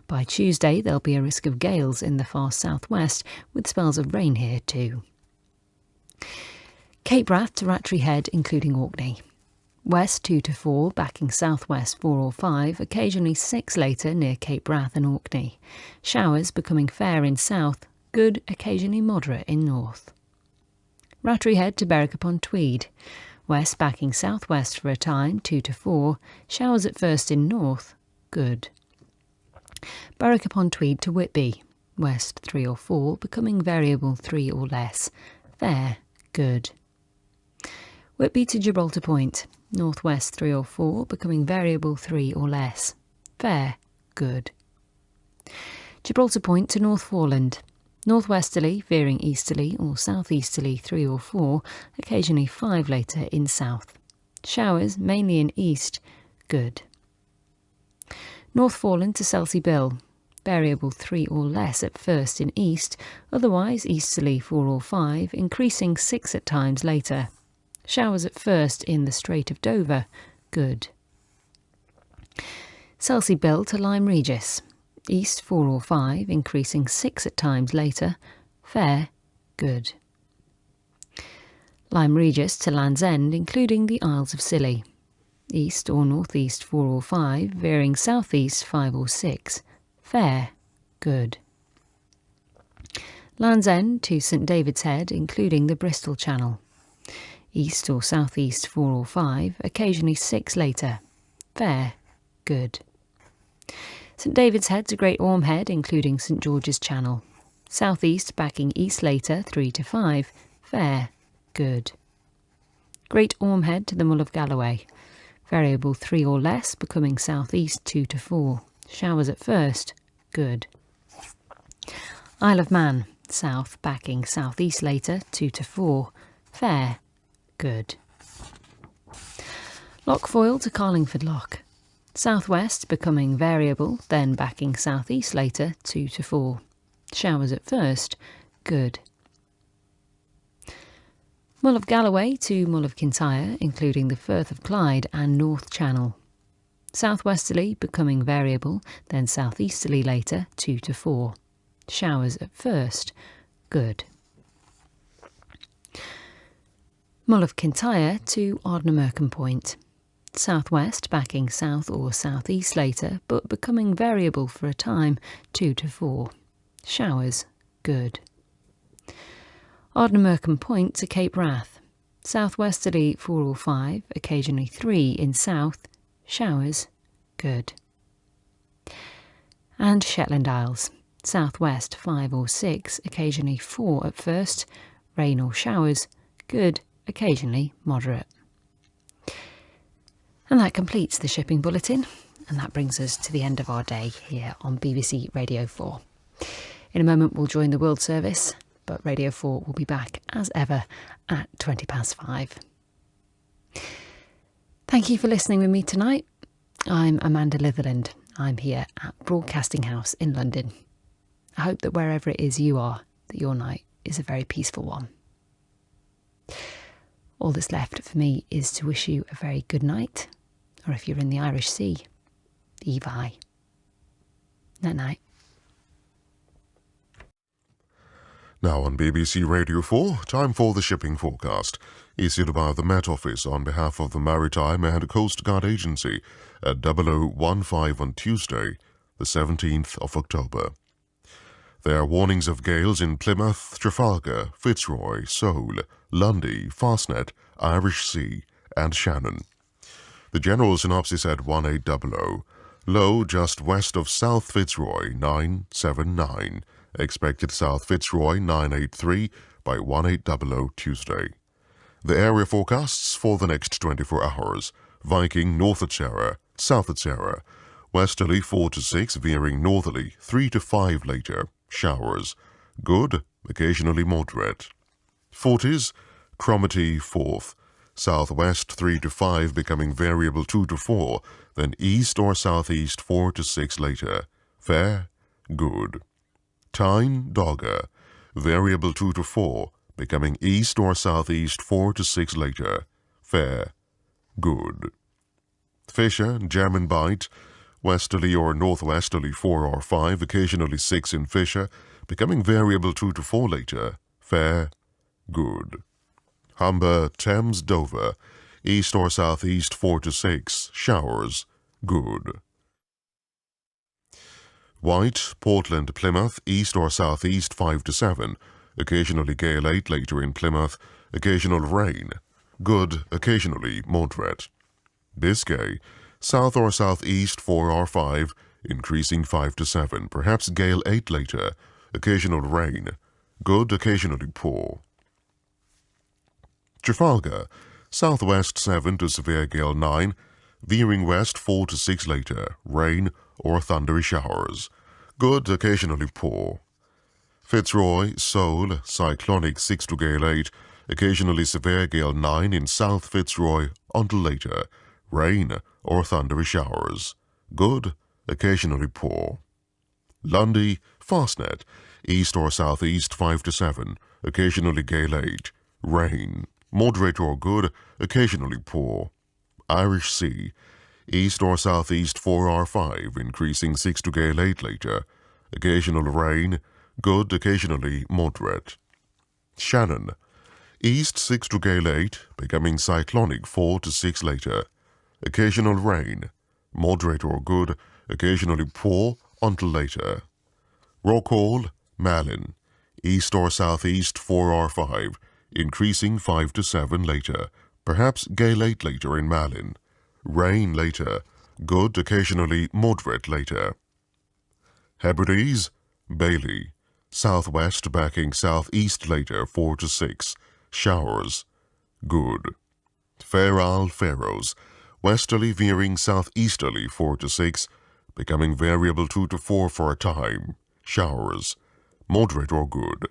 By Tuesday, there'll be a risk of gales in the far southwest, with spells of rain here too. Cape Wrath to Rattray Head, including Orkney. West 2 to 4, backing southwest 4 or 5, occasionally 6 later near Cape Wrath and Orkney. Showers becoming fair in south, good, occasionally moderate in north. Rattray Head to Berwick upon Tweed. West backing southwest for a time, 2 to 4, showers at first in north, good. Berwick upon Tweed to Whitby. West 3 or 4, becoming variable 3 or less, fair, good. Whitby to Gibraltar Point. Northwest 3 or 4, becoming variable 3 or less, fair, good. Gibraltar Point to North Foreland. Northwesterly, veering easterly or southeasterly 3 or 4, occasionally 5 later in south. Showers, mainly in east, good. North Foreland to Selsey Bill. Variable 3 or less at first in east, otherwise easterly 4 or 5, increasing 6 at times later. Showers at first in the Strait of Dover, good. Selsey Bill to Lyme Regis. East 4 or 5, increasing 6 at times later, fair, good. Lyme Regis to Land's End, including the Isles of Scilly. East or northeast 4 or 5, veering southeast 5 or 6. Fair, good. Land's End to St David's Head, including the Bristol Channel. East or southeast 4 or 5, occasionally 6 later. Fair, good. St David's Head to Great Orme Head, including St George's Channel. Southeast backing east later 3 to 5. Fair, good. Great Orme Head to the Mull of Galloway. Variable 3 or less, becoming southeast 2 to 4. Showers at first, good. Isle of Man, south backing southeast later 2 to 4. Fair, good. Loch Foyle to Carlingford Loch. Southwest becoming variable, then backing southeast later 2 to 4. Showers at first, good. Mull of Galloway to Mull of Kintyre, including the Firth of Clyde and North Channel. Southwesterly becoming variable, then southeasterly later 2 to 4. Showers at first, good. Mull of Kintyre to Ardnamurchan Point. Southwest backing south or southeast later, but becoming variable for a time 2 to 4. Showers, good. Ardnamurchan Point to Cape Wrath. Southwesterly 4 or 5, occasionally 3 in south. Showers, good. And Shetland Isles. Southwest 5 or 6, occasionally 4 at first. Rain or showers, good, occasionally moderate. And that completes the shipping bulletin, and that brings us to the end of our day here on BBC Radio 4. In a moment we'll join the World Service, but Radio 4 will be back as ever at 5:20. Thank you for listening with me tonight. I'm Amanda Litherland. I'm here at Broadcasting House in London. I hope that wherever it is you are, that your night is a very peaceful one. All that's left for me is to wish you a very good night, or if you're in the Irish Sea, Eve I. Night night. Now on BBC Radio 4, time for the shipping forecast, issued by the Met Office on behalf of the Maritime and Coast Guard Agency at 0015 on Tuesday, the 17th of October. There are warnings of gales in Plymouth, Trafalgar, Fitzroy, Seoul, Lundy, Fastnet, Irish Sea, and Shannon. The general synopsis at 1800, low just west of South Fitzroy 979, expected South Fitzroy 983 by 1800 Tuesday. The area forecasts for the next 24 hours, Viking north at Sarah, south at Sarah, westerly 4 to 6, veering northerly 3 to 5 later, showers, good, occasionally moderate. Forties, Cromarty 4th, southwest 3 to 5, becoming variable 2 to 4, then east or southeast 4 to 6 later, fair, good. Tyne, Dogger, variable 2 to 4, becoming east or southeast 4 to 6 later, fair, good. Fisher, German Bight, westerly or northwesterly 4 or 5, occasionally 6 in Fisher, becoming variable 2 to 4 later, fair, good. Humber, Thames, Dover, east or southeast 4 to 6, showers, good. White, Portland, Plymouth, east or southeast 5 to 7, occasionally gale 8 later in Plymouth, occasional rain, good, occasionally moderate. Biscay, south or southeast 4 or 5, increasing 5 to 7, perhaps gale 8 later, occasional rain, good, occasionally poor. Trafalgar, southwest 7 to severe gale 9, veering west 4 to 6 later, rain or thundery showers, good, occasionally poor. Fitzroy, Seoul, cyclonic 6 to gale 8, occasionally severe gale 9 in South Fitzroy until later, rain or thundery showers, good, occasionally poor. Lundy, Fastnet, east or southeast 5 to 7, occasionally gale 8, rain, moderate or good, occasionally poor. Irish Sea, east or southeast 4 or 5, increasing 6 to gale 8 later, occasional rain, good, occasionally moderate. Shannon, East 6 to gale 8, becoming cyclonic 4 to 6 later. Occasional rain, moderate or good, occasionally poor until later. Rockall, Malin, east or southeast 4 or 5, increasing 5 to 7 later, perhaps gale 8 later in Malin. Rain later, good, occasionally moderate later. Hebrides, Bailey, southwest backing southeast later 4 to 6, showers, good. Fair Isle, Faroes, westerly veering southeasterly 4 to 6, becoming variable 2 to 4 for a time, showers, moderate or good.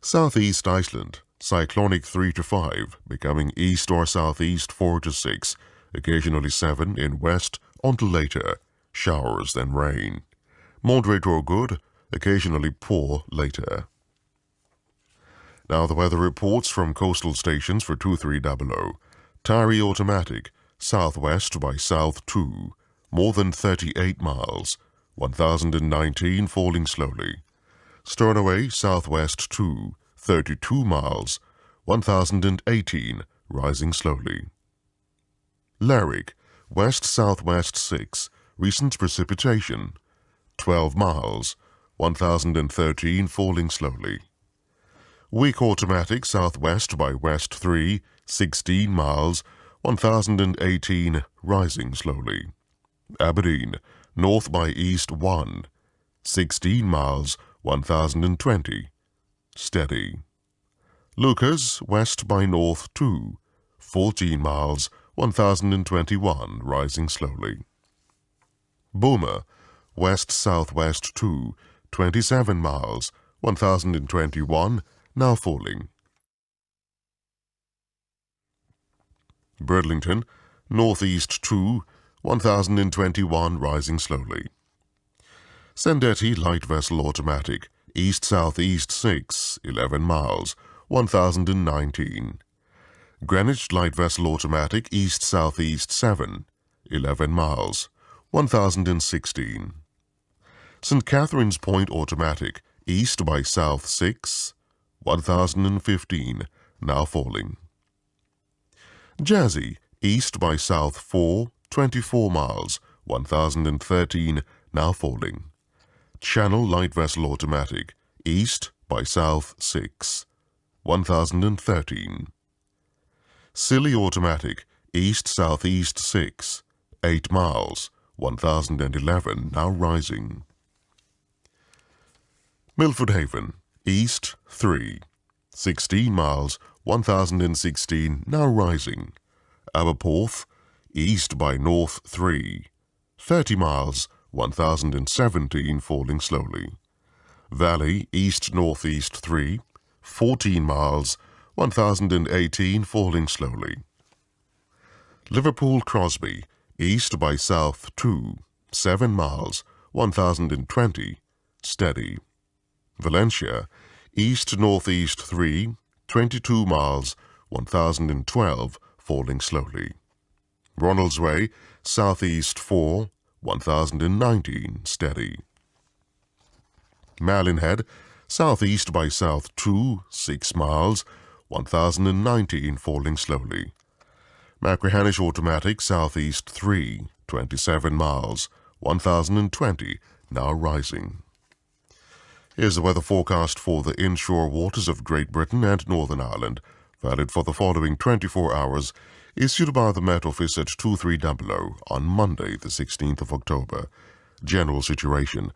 Southeast Iceland, cyclonic 3 to 5, becoming east or southeast 4 to 6, occasionally 7 in west until later, showers then rain. Moderate or good, occasionally poor later. Now the weather reports from coastal stations for 2300. Tari automatic, southwest by south 2, more than 38 miles, 1019 falling slowly. Sternaway, southwest 2, 32 miles, 1018 rising slowly. Larrick, west-southwest 6, recent precipitation, 12 miles, 1013 falling slowly. Wick automatic, southwest by west 3, 16 miles, 1018 rising slowly. Aberdeen, north by east 1, 16 miles, 1020, steady. Lucas, west by north 2, 14 miles, 1021, rising slowly. Boomer, west-southwest 2, 27 miles, 1021, now falling. Bridlington, northeast 2, 1021, rising slowly. Sandetti, light vessel automatic, east-southeast 6, 11 miles, 1019. Greenwich, light vessel automatic, east-southeast 7, 11 miles, 1016. St. Catherine's Point automatic, east by south 6, 1015, now falling. Jazzy, east by south 4, 24 miles, 1013, now falling. Channel, light vessel automatic, east by south 6, 1013. Scilly automatic, east-southeast 6, 8 miles, 1011, now rising. Milford Haven, east 3, 16 miles, 1016, now rising. Aberporth, east by north 3, 30 miles, 1017, falling slowly. Valley, east-northeast 3, 14 miles, 1018, falling slowly. Liverpool Crosby, east by south 2, 7 miles, 1020, steady. Valencia, east-northeast 3, 22 miles, 1012, falling slowly. Ronaldsway, southeast 4, 1019, steady. Malinhead, southeast by south 2, 6 miles, 1019, falling slowly. Machrihanish automatic, southeast 3, 27 miles, 1020, now rising. Here's the weather forecast for the inshore waters of Great Britain and Northern Ireland, valid for the following 24 hours, issued by the Met Office at 2300 on Monday, the 16th of October. General situation.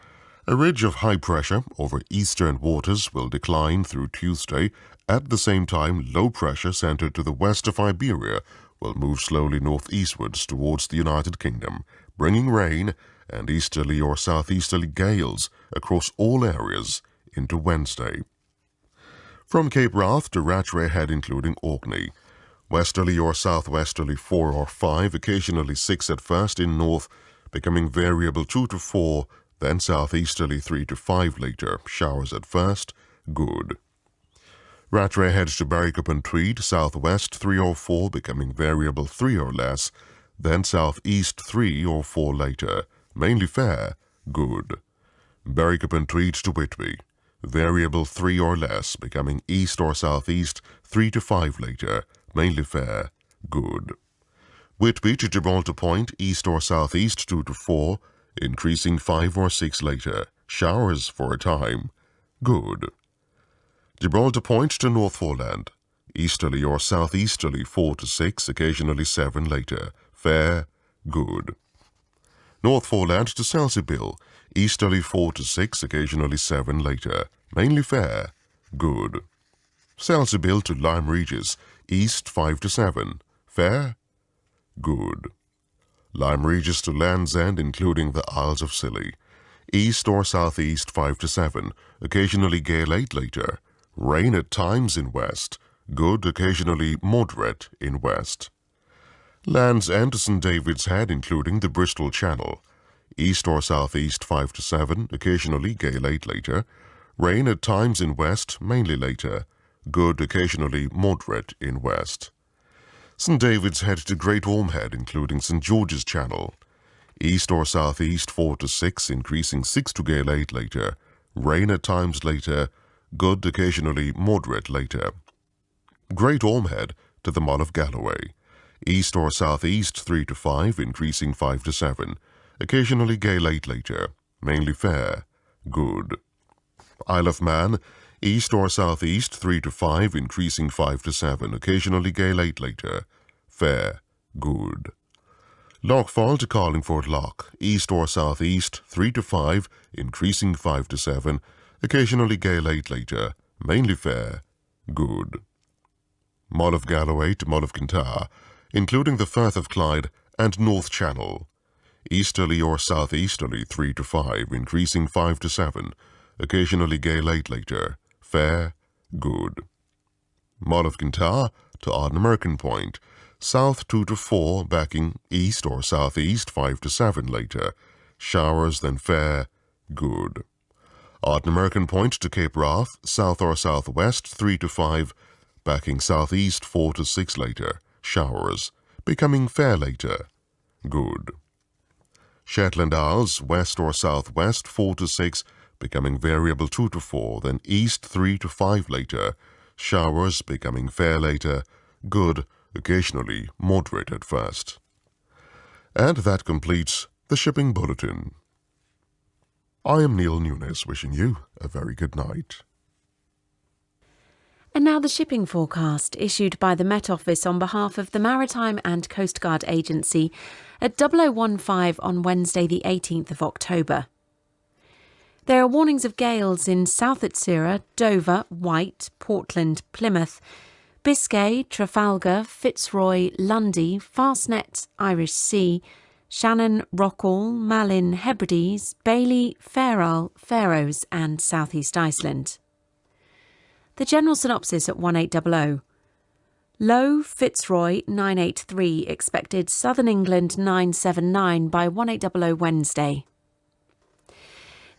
A ridge of high pressure over eastern waters will decline through Tuesday. At the same time, low pressure centered to the west of Iberia will move slowly northeastwards towards the United Kingdom, bringing rain and easterly or southeasterly gales across all areas into Wednesday. From Cape Wrath to Rattray Head including Orkney, westerly or southwesterly 4 or 5, occasionally 6 at first in north, becoming variable 2 to 4, then southeasterly 3 to 5 later, showers at first, good. Rattray Head to Berwick-upon-Tweed, southwest 3 or 4, becoming variable 3 or less, then southeast 3 or 4 later, mainly fair, good. Berwick-upon-Tweed to Whitby, variable 3 or less, becoming east or southeast 3 to 5 later, mainly fair, good. Whitby to Gibraltar Point, east or southeast 2 to 4, increasing 5 or 6 later, showers for a time, good. Gibraltar Point to North Foreland, easterly or southeasterly 4 to 6, occasionally 7 later, fair, good. North Foreland to Selseybill, easterly 4 to 6, occasionally 7 later, mainly fair, good. Selseybill to Lyme Regis, east 5 to 7, fair, good. Lyme Regis to Land's End, including the Isles of Scilly, east or southeast 5 to 7, occasionally gale 8 later, rain at times in west, good, occasionally moderate in west. Land's End to St. David's Head, including the Bristol Channel, east or southeast 5 to 7, occasionally gale 8 later, rain at times in west, mainly later, good, occasionally moderate in west. St. David's Head to Great Ormhead, including St. George's Channel, east or southeast 4 to 6, increasing 6 to gale 8 later, rain at times later, good, occasionally moderate later. Great Ormhead to the Mull of Galloway, east or southeast 3 to 5, increasing 5 to 7, occasionally gale 8 later, mainly fair, good. Isle of Man, east or southeast 3 to 5, increasing 5 to 7, occasionally gale 8 later, fair, good. Lochfall to Carlingford Loch, east or southeast 3 to 5, increasing 5 to 7, occasionally gale 8 later, mainly fair, good. Mull of Galloway to Mull of Kintyre, including the Firth of Clyde and North Channel, easterly or southeasterly 3 to 5, increasing 5 to 7, occasionally gale 8 later, fair, good. Mull of Kintyre to Ardnamurchan Point, south 2 to 4, backing east or southeast 5 to 7 later, showers then fair, good. Ardnamurchan Point to Cape Wrath, south or southwest 3 to 5, backing southeast 4 to 6 later, showers, becoming fair later, good. Shetland Isles, west or southwest 4 to 6, becoming variable 2 to 4, then east 3 to 5 later, showers, becoming fair later, good, occasionally moderate at first. And that completes the Shipping Bulletin. I am Neil Nunes, wishing you a very good night. And now the shipping forecast issued by the Met Office on behalf of the Maritime and Coast Guard Agency at 0015 on Wednesday the 18th of October. There are warnings of gales in South Atsira, Dover, Wight, Portland, Plymouth, Biscay, Trafalgar, Fitzroy, Lundy, Fastnet, Irish Sea, Shannon, Rockall, Malin, Hebrides, Bailey, Fair Isle, Faroes and South East Iceland. The general synopsis at 1800. Low Fitzroy 983 expected Southern England 979 by 1800 Wednesday.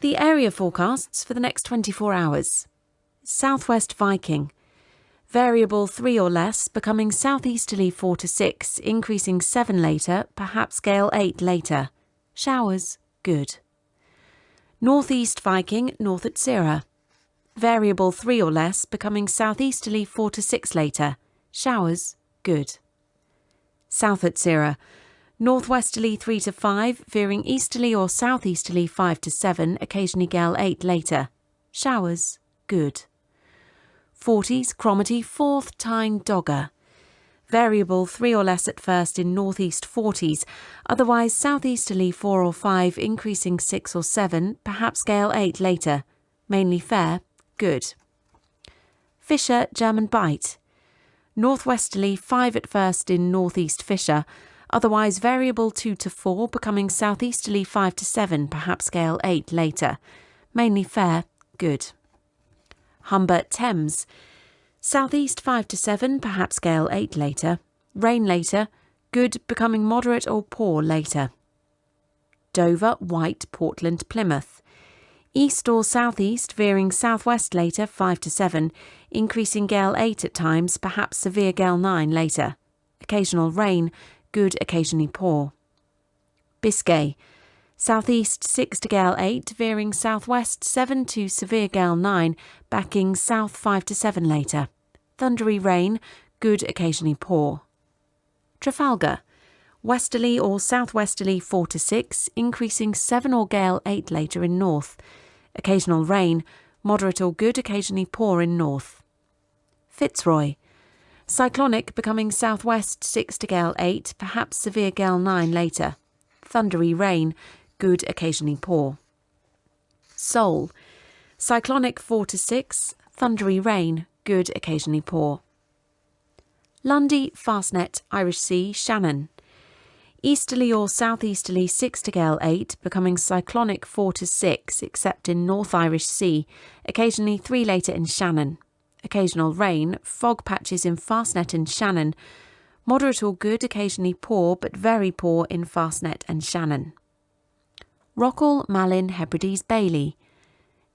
The area forecasts for the next 24 hours. Southwest Viking. Variable 3 or less, becoming southeasterly 4 to 6, increasing 7 later, perhaps gale 8 later. Showers, good. Northeast Viking, North Atsira. Variable 3 or less, becoming southeasterly 4 to 6 later. Showers, good. South Atsira. Northwesterly 3 to 5, veering easterly or southeasterly 5 to 7, occasionally gale 8 later. Showers, good. 40s, Cromarty, 4th Tyne Dogger. Variable 3 or less at first in northeast 40s, otherwise southeasterly 4 or 5, increasing 6 or 7, perhaps gale 8 later. Mainly fair, good. Fisher, German Bight. Northwesterly 5 at first in northeast Fisher, otherwise variable 2 to 4, becoming southeasterly 5 to 7, perhaps gale 8 later. Mainly fair, good. Humber, Thames. Southeast 5 to 7, perhaps gale 8 later. Rain later, good, becoming moderate or poor later. Dover, Wight, Portland, Plymouth. East or southeast, veering southwest later 5 to 7, increasing gale 8 at times, perhaps severe gale 9 later. Occasional rain, good, occasionally poor. Biscay. Southeast 6 to gale 8, veering southwest 7 to severe gale 9, backing south 5 to 7 later. Thundery rain, good occasionally poor. Trafalgar, westerly or southwesterly 4 to 6, increasing 7 or gale 8 later in north. Occasional rain, moderate or good, occasionally poor in north. Fitzroy, cyclonic becoming southwest 6 to gale 8, perhaps severe gale 9 later. Thundery rain, good occasionally poor. Seoul, cyclonic 4 to 6, thundery rain, good occasionally poor. Lundy, Fastnet, Irish Sea, Shannon, easterly or southeasterly 6 to gale 8, becoming cyclonic 4 to 6, except in North Irish Sea, occasionally 3 later in Shannon. Occasional rain, fog patches in Fastnet and Shannon, moderate or good, occasionally poor, but very poor in Fastnet and Shannon. Rockall, Malin, Hebrides, Bailey,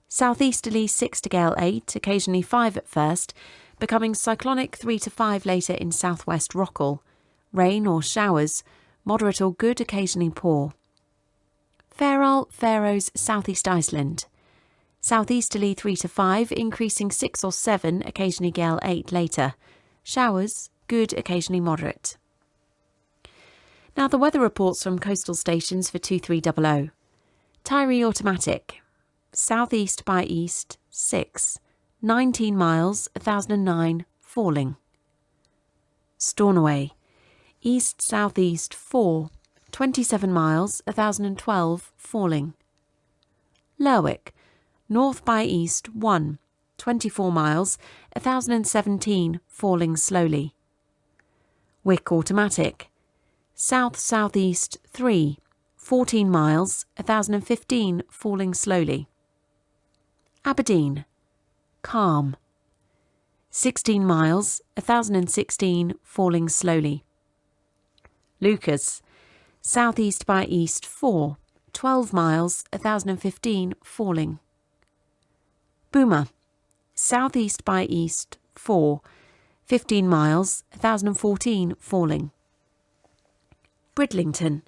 southeasterly 6 to gale 8, occasionally 5 at first, becoming cyclonic 3 to 5 later in southwest Rockall. Rain or showers, moderate or good, occasionally poor. Faroe, Faroes, southeast Iceland, southeasterly 3 to 5, increasing 6 or 7, occasionally gale 8 later. Showers, good, occasionally moderate. Now the weather reports from coastal stations for 2300. Tyree automatic, southeast by east 6, 19 miles, 1009, falling. Stornoway, east-southeast 4, 27 miles, 1012, falling. Lerwick, north by east 1, 24 miles, 1017, falling slowly. Wick automatic, south-southeast 3, 14 miles, 1015, falling slowly. Aberdeen, calm, 16 miles, 1016, falling slowly. Lucas, southeast by east 4, 12 miles, 1015, falling. Boomer, southeast by east 4, 15 miles, 1014, falling. Bridlington,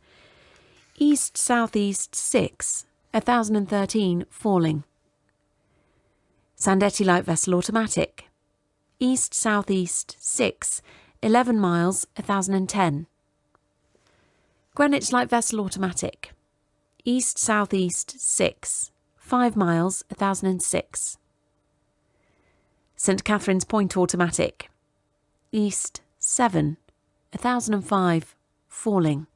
east-southeast 6, 1013, falling. Sandetti light vessel automatic, east-southeast 6, 11 miles, 1010. Greenwich light vessel automatic, east-southeast 6, 5 miles, 1006. St Catherine's Point automatic, east 7, 1005, falling.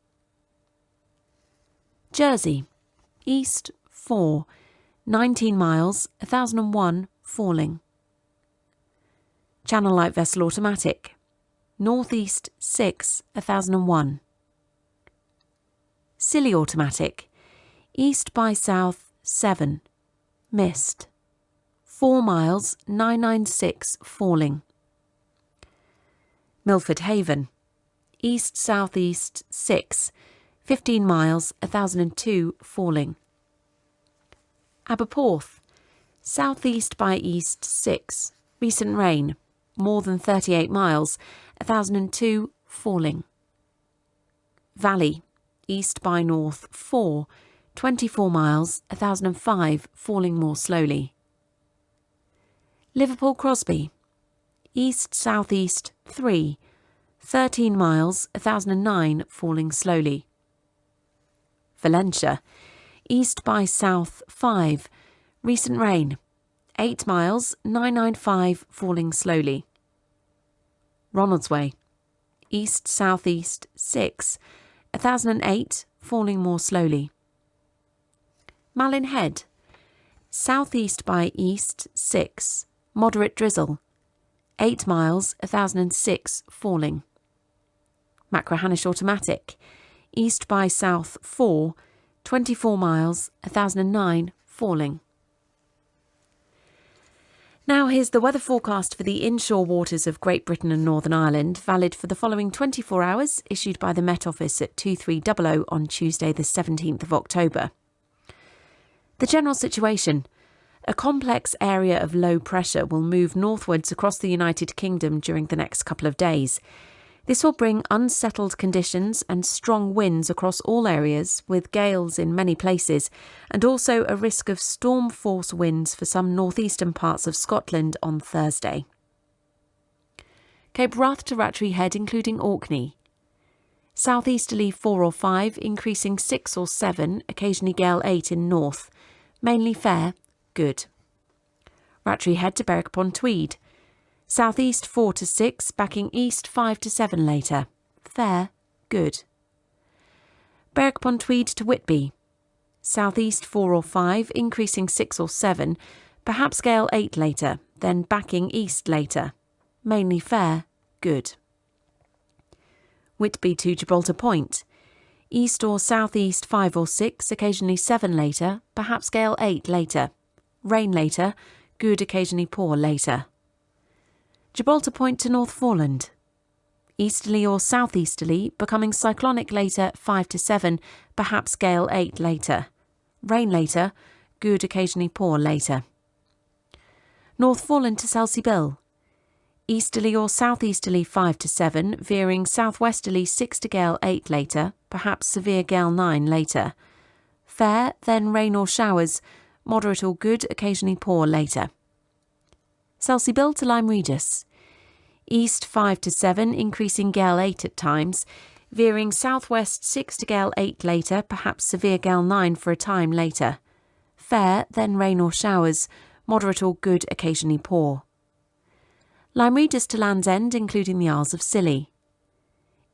Jersey, east 4, 19 miles, 1001, falling. Channel light vessel automatic, northeast 6, 1001. Scilly automatic, east by south 7, missed. 4 miles, 996, falling. Milford Haven, east-southeast 6, 15 miles, 1002, falling. Aberporth, southeast by east 6, recent rain, more than 38 miles, 1002, falling. Valley, east by north 4, 24 miles, 1005, falling more slowly. Liverpool Crosby, east-southeast 3, 13 miles, 1009, falling slowly. Valentia, east by south 5, recent rain, 8 miles, 995, falling slowly. Ronaldsway, east-southeast 6, 1008, falling more slowly. Malin Head, southeast by east 6, moderate drizzle, 8 miles, 1006, falling. Machrihanish automatic, east by south 4, 24 miles, 1009, falling. Now here's the weather forecast for the inshore waters of Great Britain and Northern Ireland, valid for the following 24 hours, issued by the Met Office at 2300 on Tuesday the 17th of October. The general situation. A complex area of low pressure will move northwards across the United Kingdom during the next couple of days. This will bring unsettled conditions and strong winds across all areas, with gales in many places, and also a risk of storm force winds for some northeastern parts of Scotland on Thursday. Cape Wrath to Rattray Head, including Orkney. Southeasterly 4 or 5, increasing 6 or 7, occasionally gale 8 in north. Mainly fair, good. Rattray Head to Berwick upon Tweed. Southeast 4 to 6, backing east 5 to 7 later. Fair, good. Berwick upon Tweed to Whitby. Southeast 4 or 5, increasing 6 or 7, perhaps gale 8 later, then backing east later. Mainly fair, good. Whitby to Gibraltar Point. East or southeast 5 or 6, occasionally 7 later, perhaps gale 8 later. Rain later, good, occasionally poor later. Gibraltar Point to North Foreland. Easterly or southeasterly, becoming cyclonic later 5 to 7, perhaps gale 8 later. Rain later, good, occasionally poor later. North Foreland to Selsey Bill. Easterly or southeasterly 5 to 7, veering southwesterly 6 to gale 8 later, perhaps severe gale 9 later. Fair, then rain or showers, moderate or good, occasionally poor later. Selsey Bill to Lyme Regis. East 5 to 7, increasing gale 8 at times, veering southwest 6 to gale 8 later, perhaps severe gale 9 for a time later. Fair, then rain or showers, moderate or good, occasionally poor. Lyme Regis to Land's End, including the Isles of Scilly.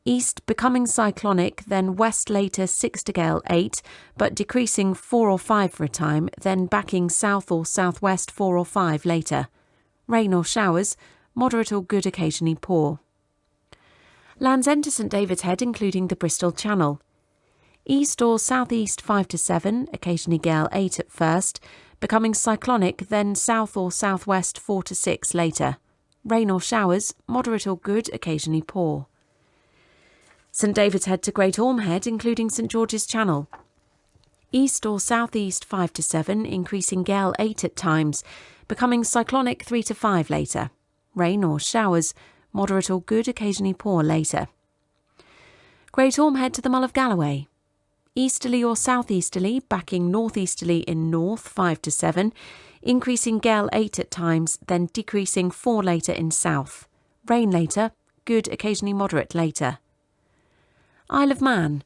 East becoming cyclonic, then west later 6 to gale 8, but decreasing 4 or 5 for a time, then backing south or southwest 4 or 5 later. Rain or showers, moderate or good, occasionally poor. Land's End to St David's Head, including the Bristol Channel. East or southeast 5 to 7, occasionally gale 8 at first, becoming cyclonic, then south or southwest 4 to 6 later. Rain or showers, moderate or good, occasionally poor. St David's Head to Great Orme Head, including St George's Channel. East or southeast 5 to 7, increasing gale 8 at times, becoming cyclonic 3 to 5 later. Rain or showers, moderate or good, occasionally poor later. Great Orme Head to the Mull of Galloway. Easterly or southeasterly, backing northeasterly in north 5 to 7, increasing gale 8 at times, then decreasing 4 later in south. Rain later, good, occasionally moderate later. Isle of Man.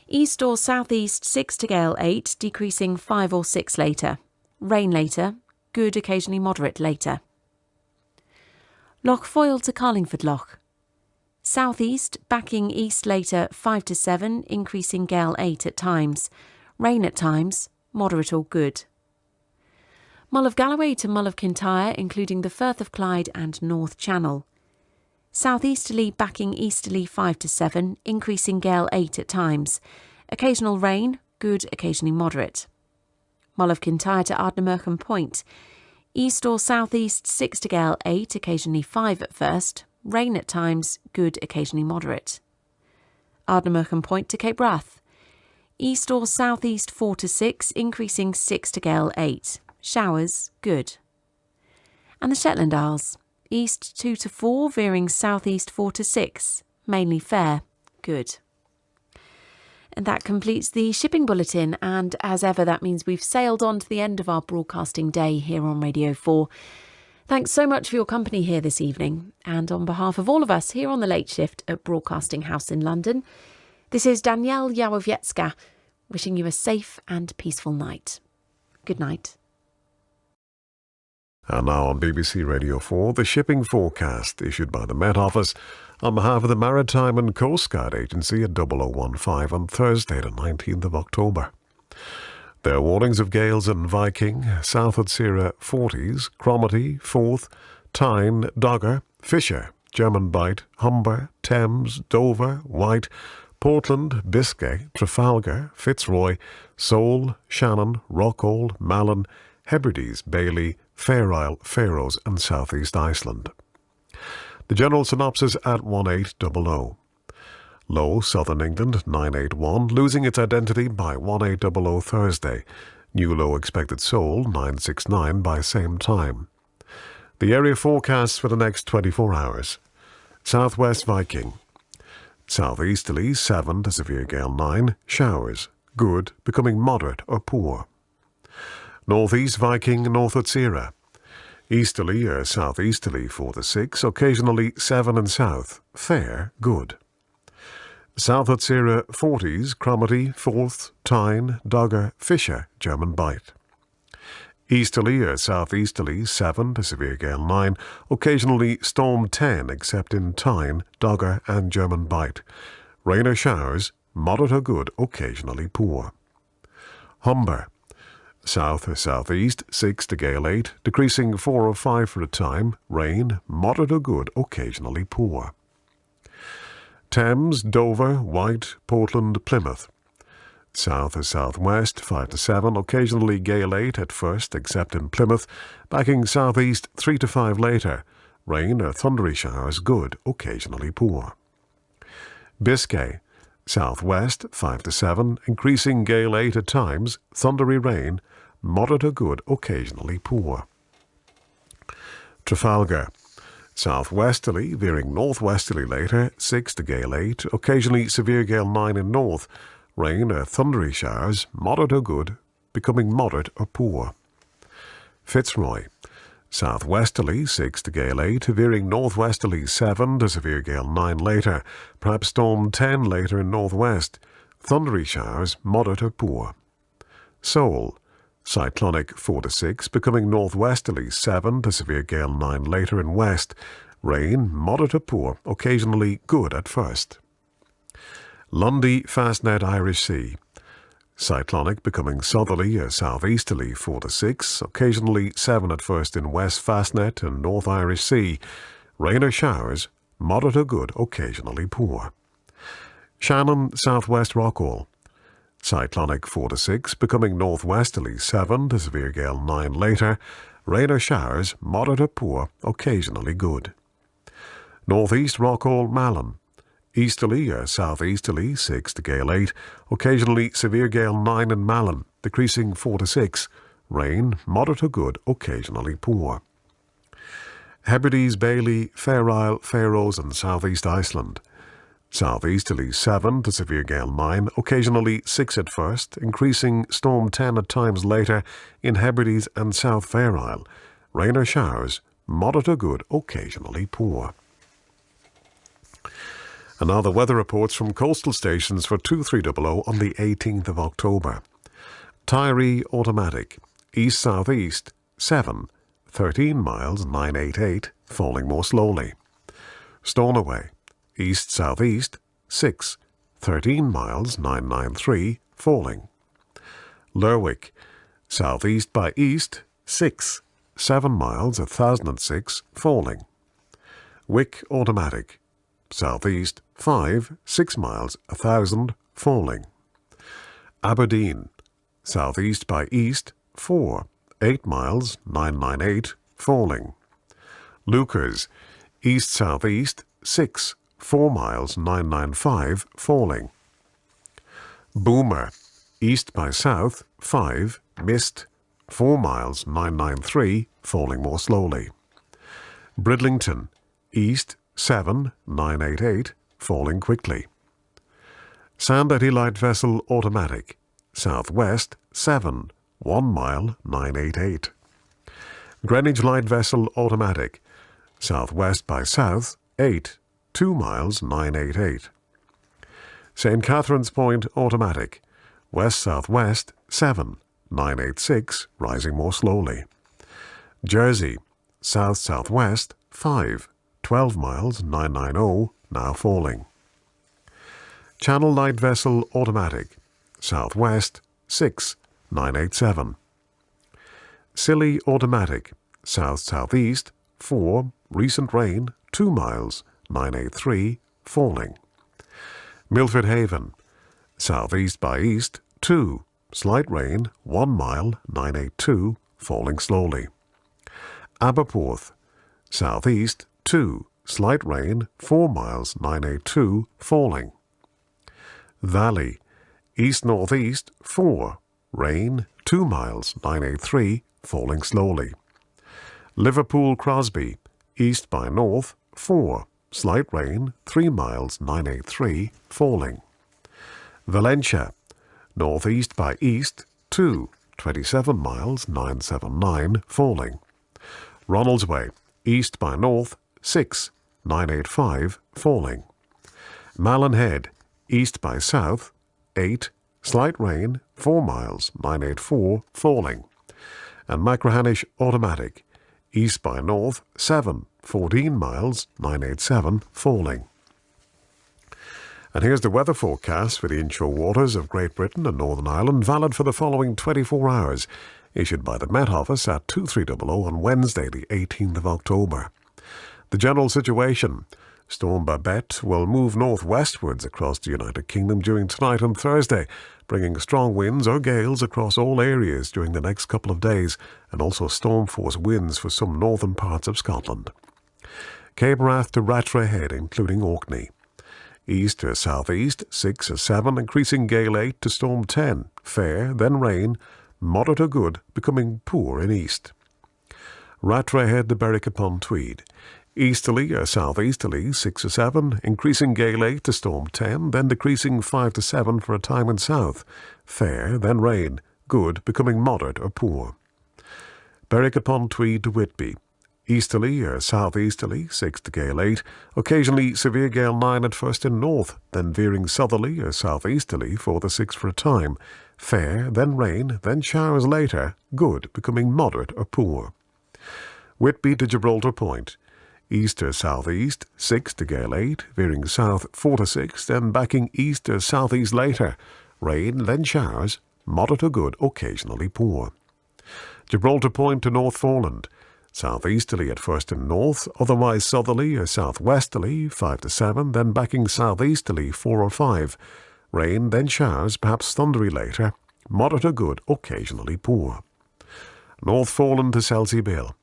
East or southeast 6 to gale 8, decreasing 5 or 6 later. Rain later, good, occasionally moderate later. Loch Foyle to Carlingford Loch. Southeast, backing east later 5 to 7, increasing gale 8 at times. Rain at times, moderate or good. Mull of Galloway to Mull of Kintyre, including the Firth of Clyde and North Channel. Southeasterly, backing easterly 5 to 7, increasing gale 8 at times. Occasional rain, good, occasionally moderate. Mull of Kintyre to Ardnamurchan Point. East or southeast 6 to gale 8, occasionally 5 at first. Rain at times, good, occasionally moderate. Ardnamurchan Point to Cape Wrath. East or southeast 4 to 6, increasing 6 to gale 8. Showers, good. And the Shetland Isles. East 2 to 4, veering southeast 4 to 6. Mainly fair, good. And that completes the shipping bulletin, and as ever that means we've sailed on to the end of our broadcasting day here on Radio 4. Thanks so much for your company here this evening, and on behalf of all of us here on the Late Shift at Broadcasting House in London, this is Danielle Jałowiecka wishing you a safe and peaceful night. Good night. And now on BBC Radio 4, the shipping forecast issued by the Met Office on behalf of the Maritime and Coast Guard Agency at 0015 on Thursday, the 19th of October. There are warnings of gales in Viking, South at Sierra 40s, Cromarty, Forth, Tyne, Dogger, Fisher, German Bight, Humber, Thames, Dover, White, Portland, Biscay, Trafalgar, Fitzroy, Seoul, Shannon, Rockall, Malin, Hebrides, Bailey, Fair Isle, Faroes and South East Iceland. The general synopsis at 1800. Low, Southern England, 981, losing its identity by 1800 Thursday. New low expected Seoul, 969 by same time. The area forecasts for the next 24 hours. Southwest Viking. Southeasterly 7 to severe gale 9, showers, good, becoming moderate or poor. Northeast Viking North Utsira. Easterly or southeasterly 4 to 6, occasionally 7 and south, fair, good. South Utsira 40s, Cromarty, Forth, Tyne, Dogger, Fisher, German Bight. Easterly or southeasterly 7 to severe gale 9, occasionally storm 10 except in Tyne, Dogger and German Bight. Rain or showers, moderate or good, occasionally poor. Humber. South or southeast 6 to gale 8, decreasing 4 or 5 for a time, rain, moderate or good, occasionally poor. Thames, Dover, White, Portland, Plymouth. South or southwest 5 to 7, occasionally gale 8 at first except in Plymouth, backing southeast 3 to 5 later, rain or thundery showers, good, occasionally poor. Biscay. Southwest 5 to 7, increasing gale 8 at times, thundery rain, moderate or good, occasionally poor. Trafalgar. Southwesterly, veering northwesterly later, 6 to gale 8, occasionally severe gale 9 in north, rain or thundery showers, moderate or good, becoming moderate or poor. Fitzroy. Southwesterly 6 to gale 8, veering northwesterly 7 to severe gale 9 later, perhaps storm 10 later in northwest, thundery showers, moderate or poor. Seoul. Cyclonic 4 to 6, becoming northwesterly 7 to severe gale 9 later in west, rain, moderate or poor, occasionally good at first. Lundy Fastnet Irish Sea. Cyclonic becoming southerly or southeasterly 4 to 6, occasionally 7 at first in West Fastnet and North Irish Sea. Rain or showers, moderate or good, occasionally poor. Shannon Southwest Rockall. Cyclonic 4 to 6, becoming northwesterly 7 to severe gale 9 later. Rain or showers, moderate or poor, occasionally good. Northeast Rockall Malin. Easterly or southeasterly 6 to gale 8, occasionally severe gale 9 in Malin, decreasing 4 to 6, rain, moderate or good, occasionally poor. Hebrides, Bailey, Fair Isle, Faroes and southeast Iceland. Southeasterly 7 to severe gale 9, occasionally 6 at first, increasing storm 10 at times later in Hebrides and South Fair Isle. Rain or showers, moderate or good, occasionally poor. And now the weather reports from coastal stations for 2300 on the 18th of October. Tyree automatic, east-southeast 7, 13 miles 988, falling more slowly. Stornoway, east-southeast 6, 13 miles 993, falling. Lerwick, southeast by east 6, 7 miles 1006, falling. Wick automatic, southeast 5, 6 miles 1000, falling. Aberdeen, southeast by east 4, 8 miles 998, falling. Lukers, east-southeast 6, 4 miles 995, falling. Boomer, east by south 5, mist 4 miles 993, falling more slowly. Bridlington, east 7, 988, falling quickly. Sandetty light vessel automatic, southwest 7, 1 mile 988. Greenwich light vessel automatic, southwest by south 8, 2 miles 988. St. Catherine's Point automatic, west-southwest 7, 986, rising more slowly. Jersey, south-southwest 5, 12 miles 990, now falling. Channel light vessel automatic, southwest 6, 987. Scilly automatic, south-southeast 4, recent rain 2 miles 983, falling. Milford Haven, southeast by east 2, slight rain 1 mile 982, falling slowly. Aberporth, southeast 2, slight rain 4 miles 982, falling. Valley, east-northeast 4, rain 2 miles 983, falling slowly. Liverpool Crosby, east by north 4, slight rain, 3 miles 983, falling. Valencia, northeast by east, 2, 27 miles 979, falling. Ronaldsway, east by north, 6, 985, falling. Malin Head, east by south, 8, slight rain, 4 miles 984, falling. And Machrihanish Automatic, east by north, 7, 14 miles 987, falling. And here's the weather forecast for the inshore waters of Great Britain and Northern Ireland, valid for the following 24 hours, issued by the Met Office at 2300 on Wednesday, the 18th of October. The general situation: Storm Babette will move northwestwards across the United Kingdom during tonight and Thursday, bringing strong winds or gales across all areas during the next couple of days, and also storm-force winds for some northern parts of Scotland. Cape Wrath to Rattray Head, including Orkney. East to southeast, 6 or 7, increasing gale 8 to storm 10, fair, then rain, moderate or good, becoming poor in east. Rattray Head to Berwick-upon-Tweed. Easterly or southeasterly, 6 or 7, increasing gale 8 to storm 10, then decreasing 5 to 7 for a time in south, fair, then rain, good, becoming moderate or poor. Berwick-upon-Tweed to Whitby. Easterly or southeasterly, 6 to gale 8, occasionally severe gale 9 at first in north, then veering southerly or southeasterly 4 to 6 for a time, fair, then rain, then showers later, good, becoming moderate or poor. Whitby to Gibraltar Point. East or southeast, 6 to gale 8, veering south 4 to 6, then backing east or southeast later, rain, then showers, moderate or good, occasionally poor. Gibraltar Point to North Foreland. Southeasterly at first in north, otherwise southerly or southwesterly 5 to 7, then backing southeasterly 4 or 5. Rain, then showers, perhaps thundery later, moderate or good, occasionally poor. North Foreland to Selsey Bill.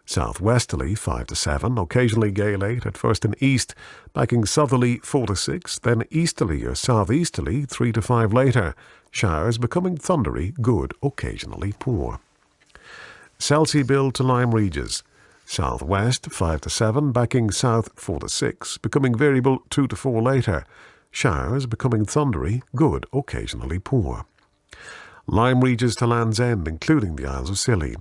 Southwesterly 5 to 7, occasionally gale 8 at first in east, backing southerly 4 to 6, then easterly or southeasterly 3 to 5 later. Showers becoming thundery, good, occasionally poor. Selsey Bill to Lyme Regis. Southwest 5 to 7, backing south 4 to 6, becoming variable 2 to 4 later. Showers becoming thundery, good, occasionally poor. Lyme Regis to Land's End, including the Isles of Scilly.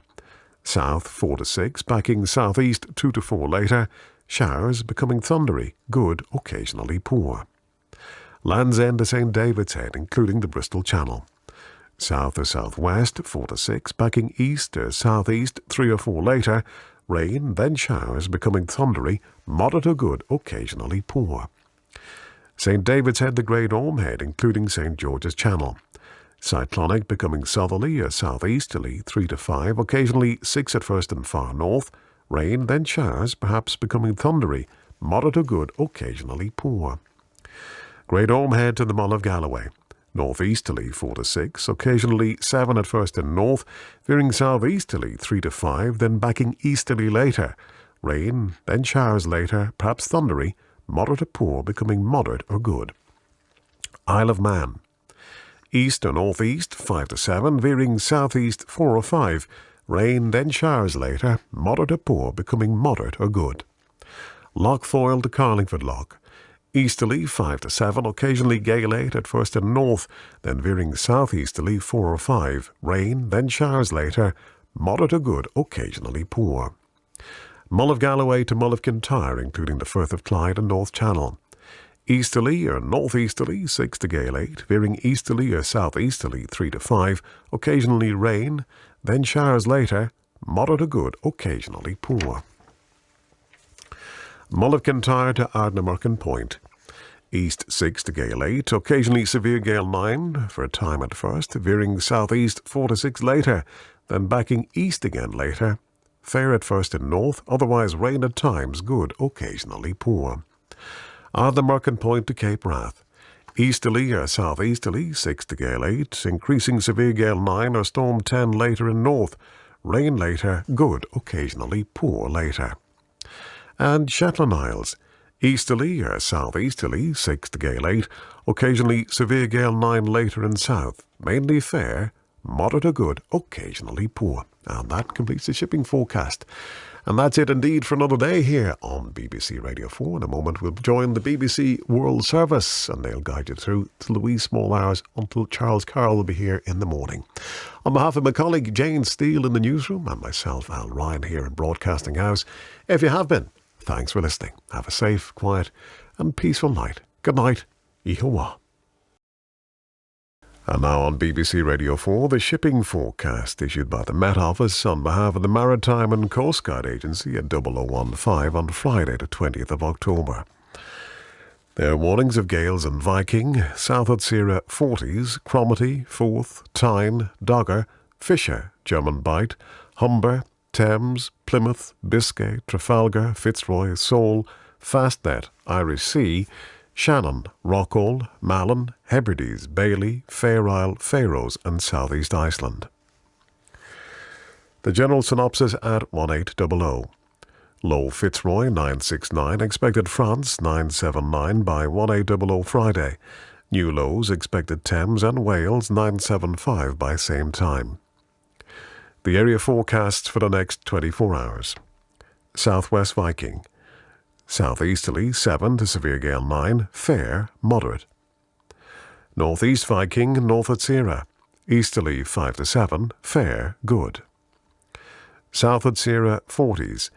South 4 to 6, backing southeast 2 to 4 later. Showers becoming thundery, good, occasionally poor. Land's End to St. David's Head, including the Bristol Channel. South or southwest 4 to 6, backing east or southeast 3 or 4 later. Rain, then showers becoming thundery, moderate or good, occasionally poor. St. David's Head to Great Orme Head, including St. George's Channel. Cyclonic becoming southerly or southeasterly 3 to 5, occasionally 6 at first and far north. Rain, then showers, perhaps becoming thundery, moderate or good, occasionally poor. Great Orme Head to the Mull of Galloway. Northeasterly 4 to 6, occasionally 7 at first in north, veering southeasterly 3 to 5, then backing easterly later. Rain, then showers later, perhaps thundery, moderate or poor, becoming moderate or good. Isle of Man. East or northeast 5 to 7, veering southeast 4 or 5. Rain, then showers later, moderate or poor, becoming moderate or good. Loch Foyle to Carlingford Loch. Easterly 5 to 7, occasionally gale 8 at first in north, then veering southeasterly 4 or 5. Rain, then showers later, moderate or good, occasionally poor. Mull of Galloway to Mull of Kintyre, including the Firth of Clyde and North Channel. Easterly or northeasterly 6 to gale 8, veering easterly or southeasterly 3 to 5, occasionally rain, then showers later, moderate or good, occasionally poor. Mull of Kintyre to Ardnamurchan Point. East 6 to gale 8, occasionally severe gale 9 for a time at first, veering southeast 4 to 6 later, then backing east again later. Fair at first in north, otherwise rain at times, good, occasionally poor. Ardnamurchan Point to Cape Wrath. Easterly or southeasterly 6 to gale 8, increasing severe gale 9 or storm 10 later in north. Rain later, good, occasionally poor later. And Shetland Isles. Easterly or southeasterly 6 to gale 8, occasionally severe gale 9 later in south. Mainly fair, moderate or good, occasionally poor. And that completes the shipping forecast. And that's it indeed for another day here on BBC Radio 4. In a moment we'll join the BBC World Service and they'll guide you through till the wee small hours until Charles Carroll will be here in the morning. On behalf of my colleague Jane Steele in the newsroom and myself, Al Ryan, here in Broadcasting House, if you have been, thanks for listening. Have a safe, quiet and peaceful night. Good night. Ihawa. And now on BBC Radio 4, the shipping forecast issued by the Met Office on behalf of the Maritime and Coast Guard Agency at 0015 on Friday the 20th of October. There are warnings of gales in Viking, South at Sierra 40s, Cromarty, Forth, Tyne, Dogger, Fisher, German Bight, Humber, Thames, Plymouth, Biscay, Trafalgar, Fitzroy, Seoul, Fastnet, Irish Sea, Shannon, Rockall, Malin, Hebrides, Bailey, Fair Isle, Faroes and South East Iceland. The general synopsis at 1800. Low Fitzroy 969, expected France 979 by 1800 Friday. New lows expected Thames and Wales 975 by same time. The area forecasts for the next 24 hours. Southwest Viking. Southeasterly 7 to severe gale 9, fair, moderate. Northeast Viking, north at Sierra. Easterly 5 to 7, fair, good. South at Sierra 40s.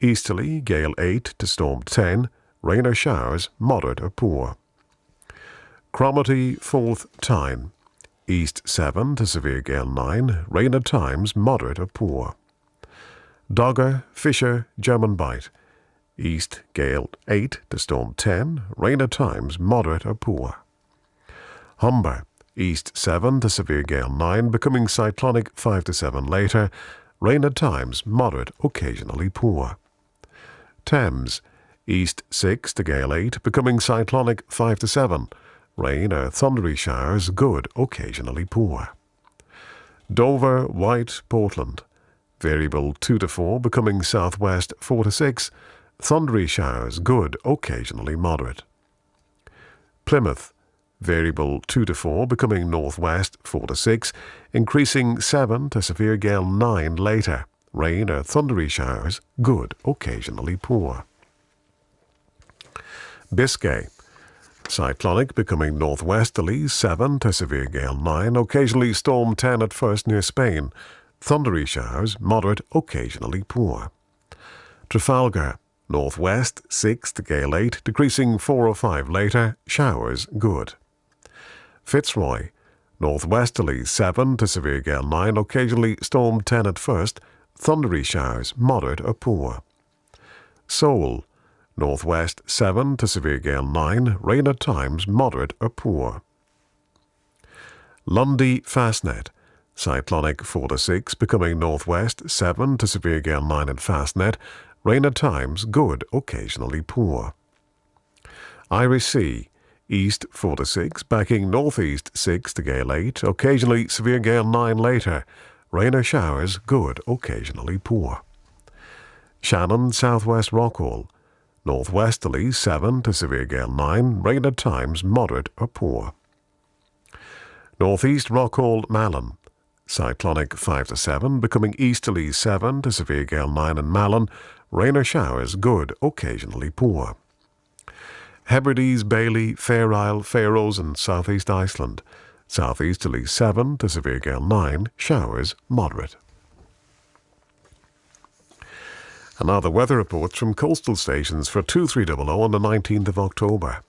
Easterly gale 8 to storm 10, rain or showers, moderate or poor. Cromarty, Forth, Tyne. East 7 to severe gale 9, rain at times, moderate or poor. Dogger, Fisher, German Bight. East gale 8 to storm 10, rain at times, moderate or poor. Humber, east 7 to severe gale 9, becoming cyclonic 5 to 7 later, rain at times, moderate, occasionally poor. Thames, east 6 to gale 8, becoming cyclonic 5 to 7, rain or thundery showers, good, occasionally poor. Dover, White, Portland, variable 2 to 4, becoming southwest 4 to 6, thundery showers, good, occasionally moderate. Plymouth, variable 2 to 4, becoming northwest 4 to 6, increasing 7 to severe gale 9 later, rain or thundery showers, good, occasionally poor. Biscay, cyclonic becoming northwesterly 7 to severe gale 9, occasionally storm 10 at first near Spain, thundery showers, moderate, occasionally poor. Trafalgar, northwest 6 to gale 8, decreasing 4 or 5 later, showers, good. Fitzroy, northwesterly 7 to severe gale 9, occasionally storm 10 at first, thundery showers, moderate or poor. Seoul, northwest 7 to severe gale 9, rain at times, moderate or poor. Lundy, Fastnet, cyclonic 4 to 6, becoming northwest 7 to severe gale 9 at Fastnet, rain at times, good, occasionally poor. Irish Sea, east 4 to 6, backing northeast 6 to gale 8, occasionally severe gale 9 later, rain or showers, good, occasionally poor. Shannon, southwest Rockall, northwesterly 7 to severe gale 9, rain at times, moderate or poor. Northeast Rockall, Malin, cyclonic 5 to 7, becoming easterly 7 to severe gale 9 in Malin, rain or showers, good, occasionally poor. Hebrides, Bailey, Fair Isle, Faroes and South East Iceland, southeasterly 7 to severe gale 9, showers, moderate. And now the weather reports from coastal stations for 2300 on the 19th of October.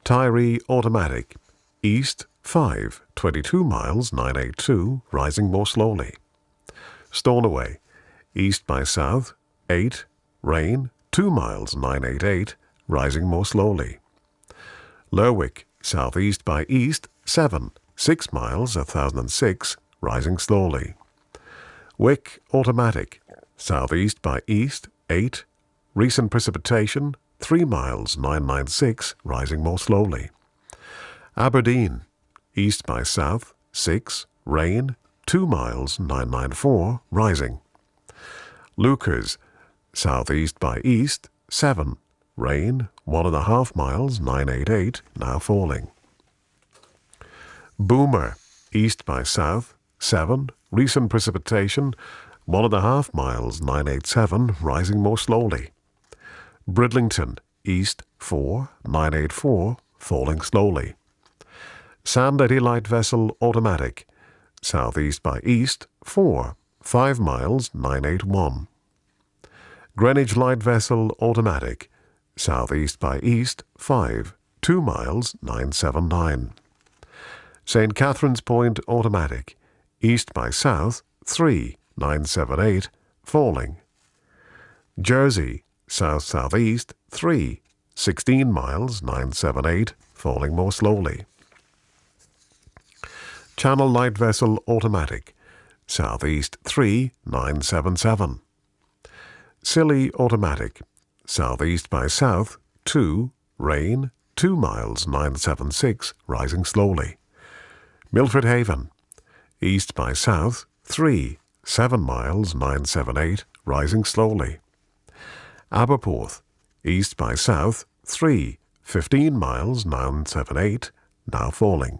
Tyree, automatic, east 5, 22 miles, 982, rising more slowly. Stornoway, east by south, 8, rain, 2 miles, 988, rising more slowly. Lerwick, southeast by east, 7, 6 miles, 1006, rising slowly. Wick, automatic, southeast by east, 8, recent precipitation, 3 miles, 996, rising more slowly. Aberdeen, east by south, 6, rain, 2 miles, 994, rising. Lukers, southeast by east, 7, rain, 1.5 miles, 988, now falling. Boomer, east by south, 7, recent precipitation, 1.5 miles 987, rising more slowly. Bridlington, east 4, 984, falling slowly. Sandy light vessel automatic, southeast by east 4, 5 miles 981. Greenwich light vessel automatic, southeast by east 5, 2 miles 979. St. Catherine's Point automatic, east by south 3, 978, falling. Jersey, south-southeast 3, 16 miles 978, falling more slowly. Channel light vessel automatic, southeast 3, 977. Scilly automatic, southeast by south 2, rain 2 miles 976, rising slowly. Milford Haven, east by south 3, 7 miles 978, rising slowly. Aberporth, east by south 3, 15 miles 978, now falling.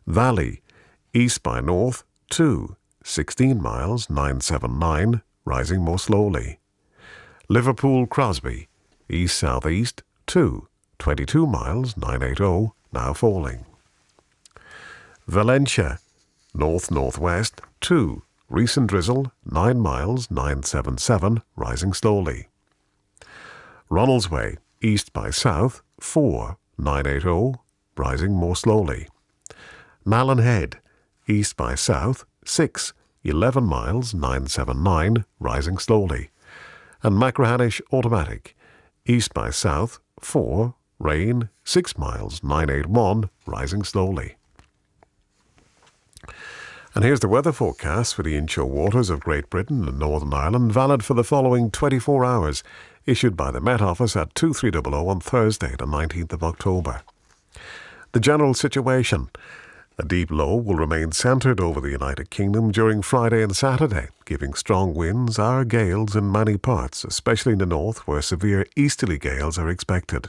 Valley, east by north 2, 16 miles 979, rising more slowly. Liverpool Crosby, east-southeast 2, 22 miles 980, now falling. Valentia, north-northwest 2, recent drizzle 9 miles 977, rising slowly. Ronaldsway, east by south 4, 980, rising more slowly. Malin Head, east by south 6, 11 miles 979, rising slowly. And Machrihanish automatic, east by south 4, rain 6 miles 981, rising slowly. And here's the weather forecast for the inshore waters of Great Britain and Northern Ireland, valid for the following 24 hours, issued by the Met Office at 2300 on Thursday, the 19th of October. The general situation. A deep low will remain centred over the United Kingdom during Friday and Saturday, giving strong winds or gales in many parts, especially in the north where severe easterly gales are expected.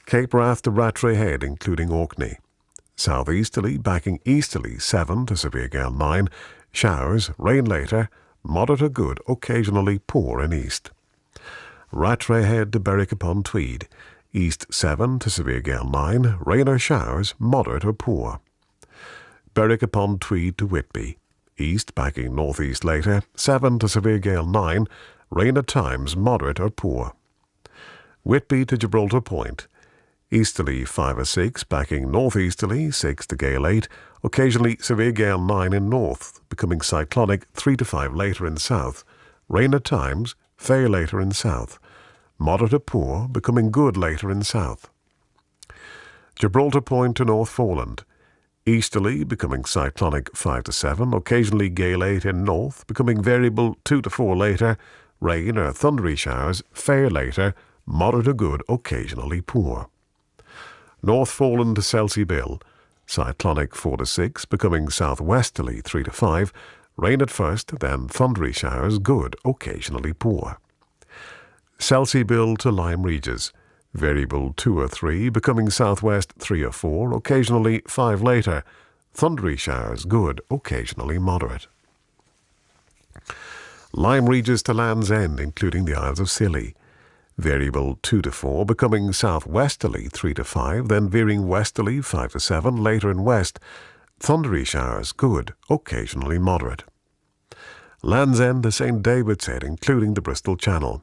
Cape Wrath to Rattray Head, including Orkney. Southeasterly backing easterly 7 to severe gale 9, showers, rain later, moderate or good, occasionally poor in east. Rattray Head to Berwick upon Tweed, east 7 to severe gale 9, rain or showers, moderate or poor. Berwick upon Tweed to Whitby, east backing northeast later, 7 to severe gale 9, rain at times, moderate or poor. Whitby to Gibraltar Point, easterly 5 or 6, backing northeasterly 6 to gale 8, occasionally severe gale 9 in north, becoming cyclonic 3 to 5 later in south, rain at times, fair later in south, moderate or poor, becoming good later in south. Gibraltar Point to North Foreland, easterly becoming cyclonic 5 to 7, occasionally gale 8 in north, becoming variable 2 to 4 later, rain or thundery showers, fair later, moderate or good, occasionally poor. North Foreland to Selsey Bill, cyclonic 4 to 6, becoming southwesterly 3 to 5, rain at first, then thundery showers, good, occasionally poor. Selsey Bill to Lyme Regis, variable 2 or 3, becoming southwest 3 or 4, occasionally 5 later, thundery showers, good, occasionally moderate. Lyme Regis to Land's End, including the Isles of Scilly, variable 2 to 4, becoming southwesterly 3 to 5, then veering westerly 5 to 7, later in west, thundery showers, good, occasionally moderate. Land's End to St. David's Head, including the Bristol Channel,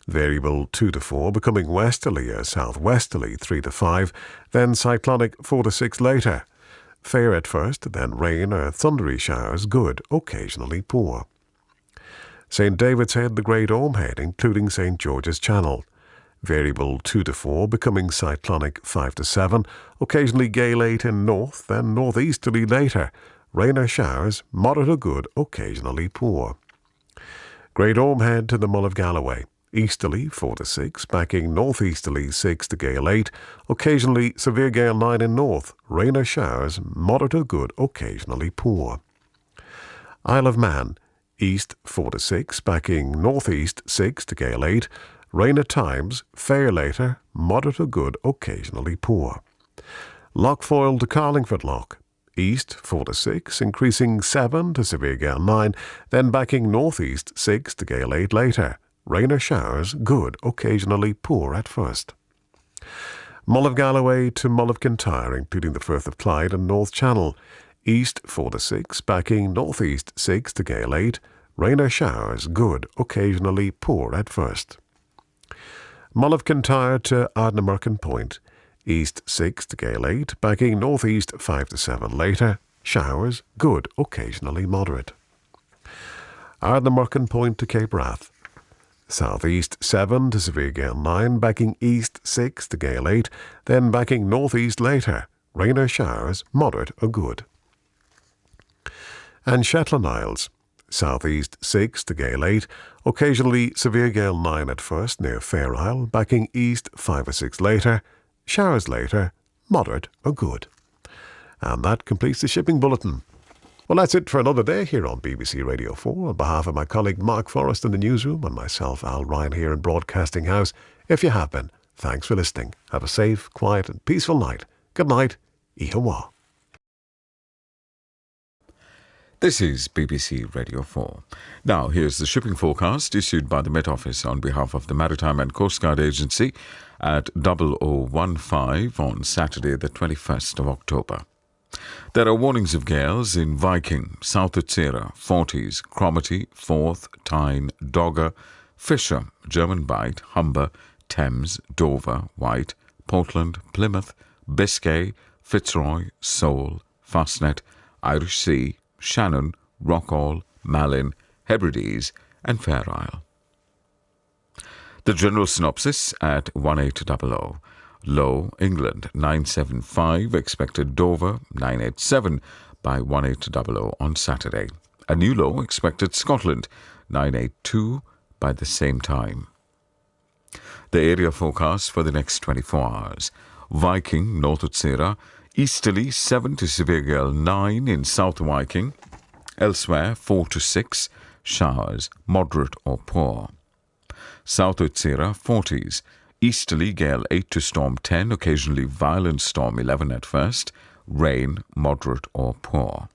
variable 2 to 4, becoming westerly or southwesterly 3 to 5, then cyclonic 4 to 6 later, fair at first, then rain or thundery showers, good, occasionally poor. St. David's Head, the Great Orme Head, including St. George's Channel, variable 2 to 4, becoming cyclonic 5 to 7, occasionally gale 8 in north, then northeasterly later, rain or showers, moderate or good, occasionally poor. Great Orme Head to the Mull of Galloway, easterly 4 to 6, backing northeasterly 6 to gale 8, occasionally severe gale 9 in north, rain or showers, moderate or good, occasionally poor. Isle of Man, east 4 to 6, backing northeast 6 to gale 8, rain at times, fair later, moderate or good, occasionally poor. Lochfoyle to Carlingford Loch, east 4 to 6, increasing 7 to severe gale 9, then backing northeast 6 to gale 8 later. Rain or showers, good, occasionally poor at first. Mull of Galloway to Mull of Kintyre, including the Firth of Clyde and North Channel. East 4 to 6, backing northeast 6 to gale 8. Rain or showers, good, occasionally poor at first. Mull of Kintyre to Ardnamurchan Point. East 6 to gale 8, backing northeast 5 to 7 later. Showers, good, occasionally moderate. Ardnamurchan Point to Cape Wrath. Southeast 7 to severe gale 9, backing east 6 to gale 8, then backing northeast later. Rain or showers, moderate or good. And Shetland Isles. Southeast 6 to gale 8, occasionally severe gale 9 at first near Fair Isle, backing east 5 or 6 later. Showers later, moderate or good. And that completes the shipping bulletin. Well, that's it for another day here on BBC Radio 4. On behalf of my colleague Mark Forrest in the newsroom and myself, Al Ryan, here in Broadcasting House, if you have been, thanks for listening. Have a safe, quiet and peaceful night. Good night. Ihawa. This is BBC Radio 4. Now, here's the shipping forecast issued by the Met Office on behalf of the Maritime and Coast Guard Agency at 0015 on Saturday, the 21st of October. There are warnings of gales in Viking, South Utsira, Forties, Cromarty, Forth, Tyne, Dogger, Fisher, German Bight, Humber, Thames, Dover, Wight, Portland, Plymouth, Biscay, Fitzroy, Seoul, Fastnet, Irish Sea, Shannon, Rockall, Malin, Hebrides and Fair Isle. The general synopsis at 1800. Low, England, 975, expected Dover, 987 by 1800 on Saturday. A new low expected Scotland, 982 by the same time. The area forecast for the next 24 hours. Viking, North Utsira, easterly 7 to severe gale 9 in South Viking. Elsewhere 4 to 6, showers, moderate or poor. South Utsira, Forties, easterly gale 8 to storm 10, occasionally violent storm 11 at first, rain, moderate or poor.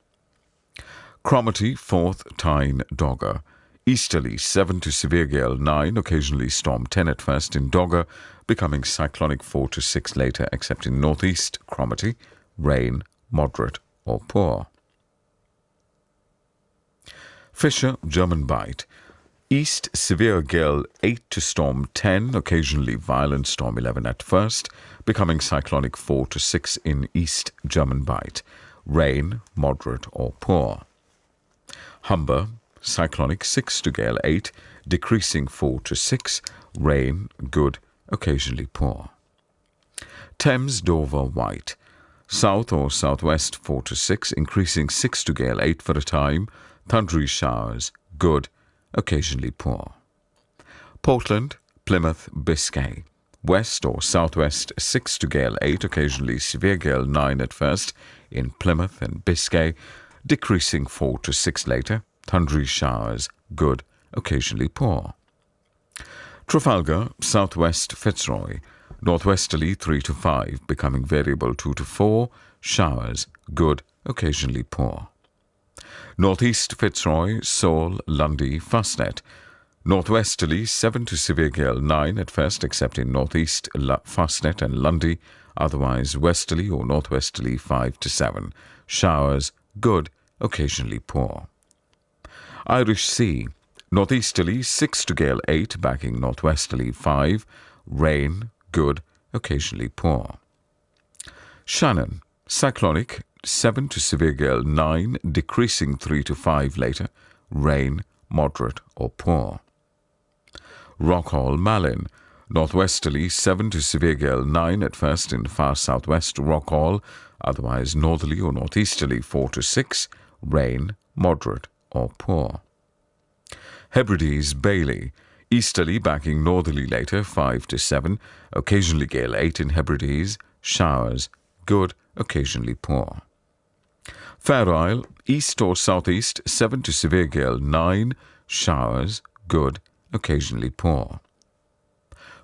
Cromarty, Forth, Tyne, Dogger, easterly 7 to severe gale 9, occasionally storm 10 at first in Dogger, becoming cyclonic 4 to 6 later, except in northeast Cromarty, rain, moderate or poor. Fisher, German Bight, east severe gale 8 to storm 10, occasionally violent storm 11 at first, becoming cyclonic 4 to 6 in east German Bight, rain, moderate or poor. Humber, cyclonic 6 to gale 8, decreasing 4 to 6, rain, good, occasionally poor. Thames, Dover, Wight, south or southwest 4 to 6, increasing 6 to gale 8 for a time, thundery showers, good, occasionally poor. Portland, Plymouth, Biscay, west or southwest 6 to gale 8, occasionally severe gale 9 at first in Plymouth and Biscay, decreasing 4 to 6 later, thundery showers, good, occasionally poor. Trafalgar, southwest Fitzroy, northwesterly 3 to 5, becoming variable 2 to 4, showers, good, occasionally poor. Northeast Fitzroy, Seoul, Lundy, Fastnet, northwesterly 7 to severe gale 9 at first, except in northeast Fastnet and Lundy, otherwise westerly or northwesterly 5 to 7, showers, good, occasionally poor. Irish Sea, northeasterly 6 to gale 8, backing northwesterly 5, rain, good, occasionally poor. Shannon, cyclonic 7 to severe gale 9, decreasing 3 to 5 later, rain, moderate or poor. Rockall, Malin, northwesterly 7 to severe gale 9 at first in far southwest Rockall, otherwise northerly or northeasterly 4 to 6, rain, moderate or poor. Hebrides, Bailey, easterly backing northerly later 5 to 7, occasionally gale 8 in Hebrides, showers, good, occasionally poor. Fair Isle, east or southeast 7 to severe gale 9, showers, good, occasionally poor.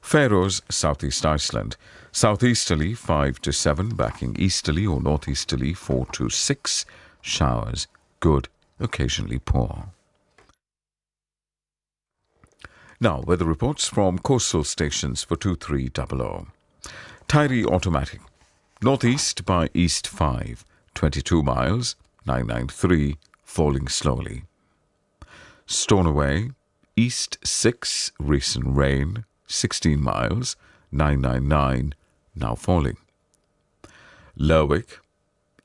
Faroes, southeast Iceland. Southeasterly 5 to 7, backing easterly or northeasterly 4 to 6. Showers, good, occasionally poor. Now, weather reports from coastal stations for 2300. Tyre automatic. Northeast by east 5, 22 miles, 993, falling slowly. Stornoway, east 6, recent rain, 16 miles, 999, now falling. Lerwick,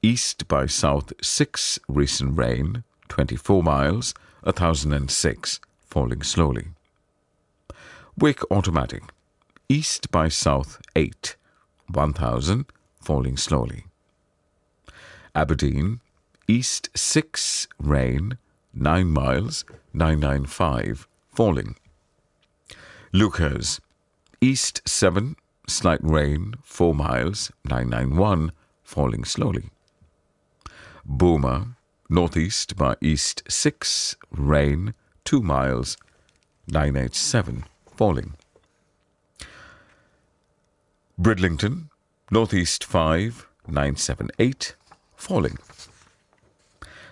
east by south 6, recent rain, 24 miles, 1006, falling slowly. Wick automatic, east by south 8, 1000, falling slowly. Aberdeen, east 6, rain, 9 miles, 995, falling. Lucas, east 7, slight rain, 4 miles, 991, falling slowly. Boomer, northeast by east 6, rain, 2 miles, 987, falling. Bridlington, northeast 5, 978, falling.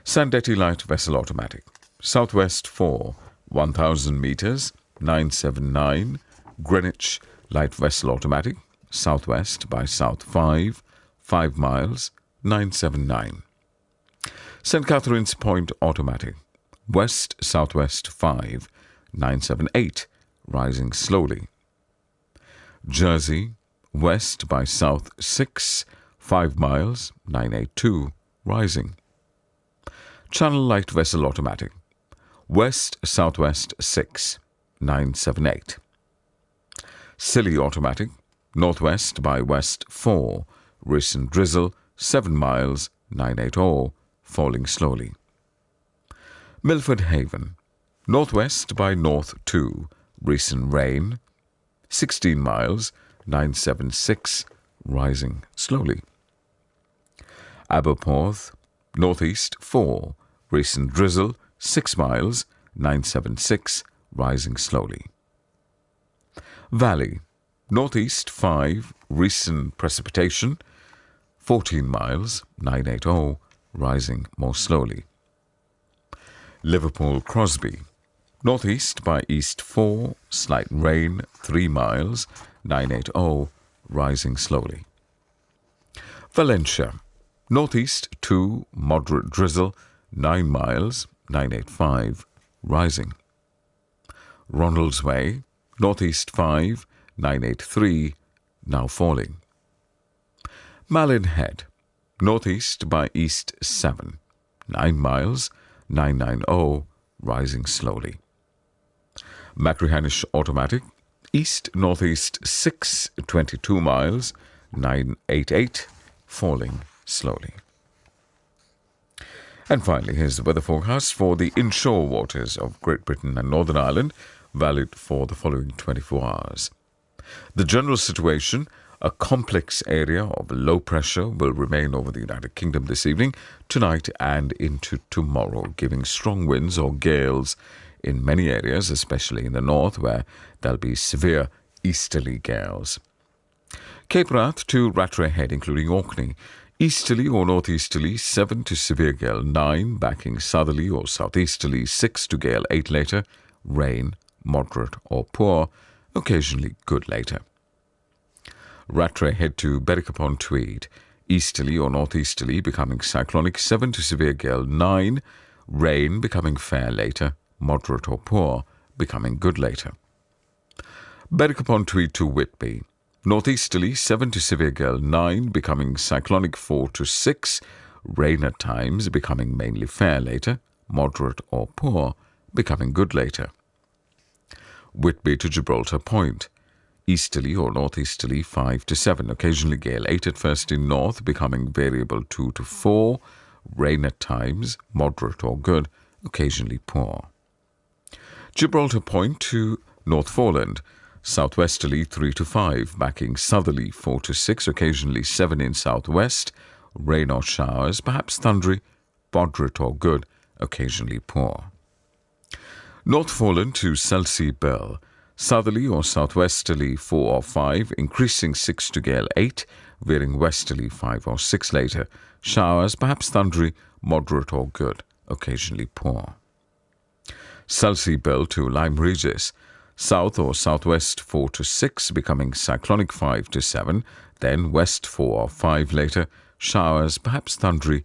Sandetti light vessel automatic, southwest 4, 1000 meters, 979. Greenwich light vessel automatic, southwest by south 5, 5 miles, 979. St. Catherine's Point automatic, west southwest 5, 978, rising slowly. Jersey, west by south 6, 5 miles, 982, rising. Channel light vessel automatic, west southwest 6, 978. Scilly automatic, northwest by west 4, recent drizzle 7 miles, 980, falling slowly. Milford Haven, northwest by north 2, recent rain 16 miles, 976, rising slowly. Aberporth, northeast 4, recent drizzle 6 miles, 976, rising slowly. Valley, northeast 5, recent precipitation 14 miles, 980, rising more slowly. Liverpool Crosby, northeast by east 4, slight rain 3 miles, 980, rising slowly. Valencia, northeast 2, moderate drizzle 9 miles, 985, rising. Ronaldsway, northeast 5, 983, now falling. Malin Head, northeast by east 7, 9 miles, 990, rising slowly. Machrihanish automatic, east-northeast 6, 22 miles, 988, falling slowly. And finally, here's the weather forecast for the inshore waters of Great Britain and Northern Ireland, valid for the following 24 hours. The general situation, a complex area of low pressure will remain over the United Kingdom this evening, tonight and into tomorrow, giving strong winds or gales in many areas, especially in the north, where there'll be severe easterly gales. Cape Wrath to Rattray Head, including Orkney, easterly or northeasterly 7 to severe gale 9, backing southerly or southeasterly 6 to gale 8 later, rain, moderate or poor, occasionally good later. Rattray Head to Berwick-upon-Tweed, easterly or northeasterly becoming cyclonic 7 to severe gale 9, rain becoming fair later, moderate or poor, becoming good later. Berwick-upon-Tweed to Whitby, northeasterly 7 to severe gale 9, becoming cyclonic 4 to 6, rain at times, becoming mainly fair later, moderate or poor, becoming good later. Whitby to Gibraltar Point, easterly or northeasterly 5 to 7, occasionally gale 8 at first in north, becoming variable 2 to 4, rain at times, moderate or good, occasionally poor. Gibraltar Point to North Foreland, southwesterly 3 to 5, backing southerly 4 to 6, occasionally 7 in southwest, rain or showers, perhaps thundery, moderate or good, occasionally poor. North Foreland to Selsey Bell, Southerly or southwesterly 4 or 5, increasing 6 to gale 8, veering westerly 5 or 6 later. Showers, perhaps thundery, moderate or good, occasionally poor. Selsey Bill to Lyme Regis. South or southwest 4 to 6, becoming cyclonic 5 to 7, then west 4 or 5 later. Showers, perhaps thundery,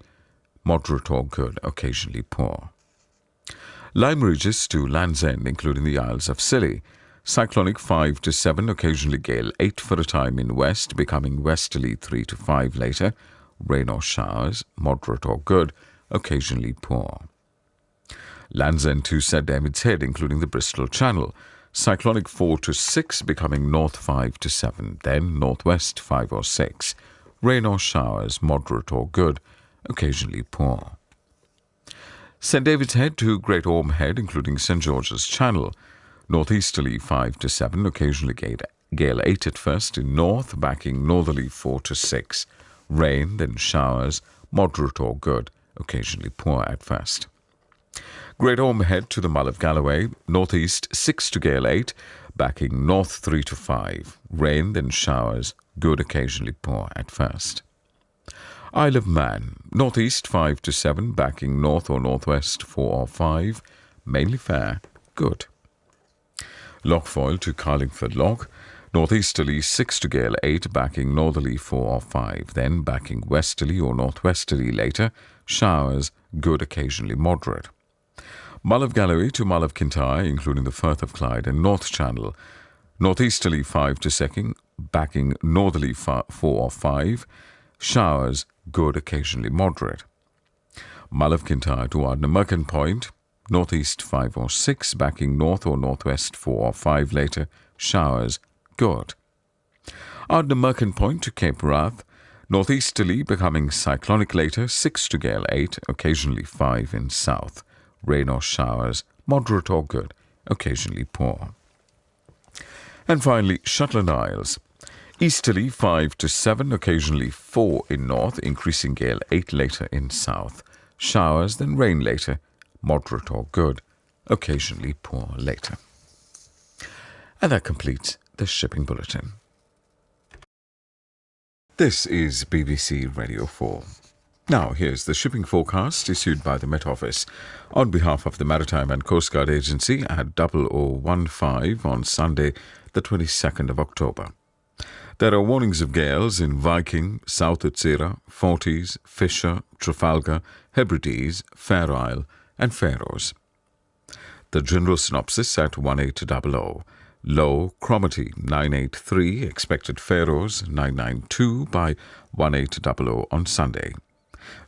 moderate or good, occasionally poor. Lyme Regis to Land's End, including the Isles of Scilly. Cyclonic 5 to 7, occasionally gale 8 for a time in west, becoming westerly 3 to 5 later. Rain or showers, moderate or good, occasionally poor. Land's End to St David's Head, including the Bristol Channel. Cyclonic 4 to 6, becoming north 5 to 7, then northwest 5 or 6. Rain or showers, moderate or good, occasionally poor. St David's Head to Great Orme Head, including St George's Channel. Northeasterly 5 to 7, occasionally gale 8 at first in north, backing northerly 4 to 6. Rain, then showers, moderate or good, occasionally poor at first. Great Orme Head to the Mull of Galloway, northeast 6 to gale 8, backing north 3 to 5. Rain, then showers, good, occasionally poor at first. Isle of Man, northeast 5 to 7, backing north or northwest 4 or 5, mainly fair, good. Lochfoyle to Carlingford Loch, northeasterly 6 to gale 8, backing northerly 4 or 5, then backing westerly or northwesterly later. Showers, good, occasionally moderate. Mull of Galloway to Mull of Kintyre, including the Firth of Clyde and North Channel. Northeasterly 5 to 2, backing northerly 4 or 5. Showers, good, occasionally moderate. Mull of Kintyre to Ardnamurchan Point. Northeast 5 or 6, backing north or northwest 4 or 5 later. Showers, good. Ardnamurchan Point to Cape Wrath. Northeasterly becoming cyclonic later, 6 to gale 8, occasionally 5 in south. Rain or showers, moderate or good, occasionally poor. And finally, Shetland Isles. Easterly 5 to 7, occasionally 4 in north, increasing gale 8 later in south. Showers, then rain later, moderate or good, occasionally poor later. And that completes the shipping bulletin. This is BBC Radio 4. Now, here's the shipping forecast issued by the Met Office on behalf of the Maritime and Coast Guard Agency at 0015 on Sunday, the 22nd of October. There are warnings of gales in Viking, South Utsira, Forties, Fisher, Trafalgar, Hebrides, Fair Isle and Faroes. The general synopsis at 1800. Low, Cromarty 983, expected Faroes 992 by 1800 on Sunday.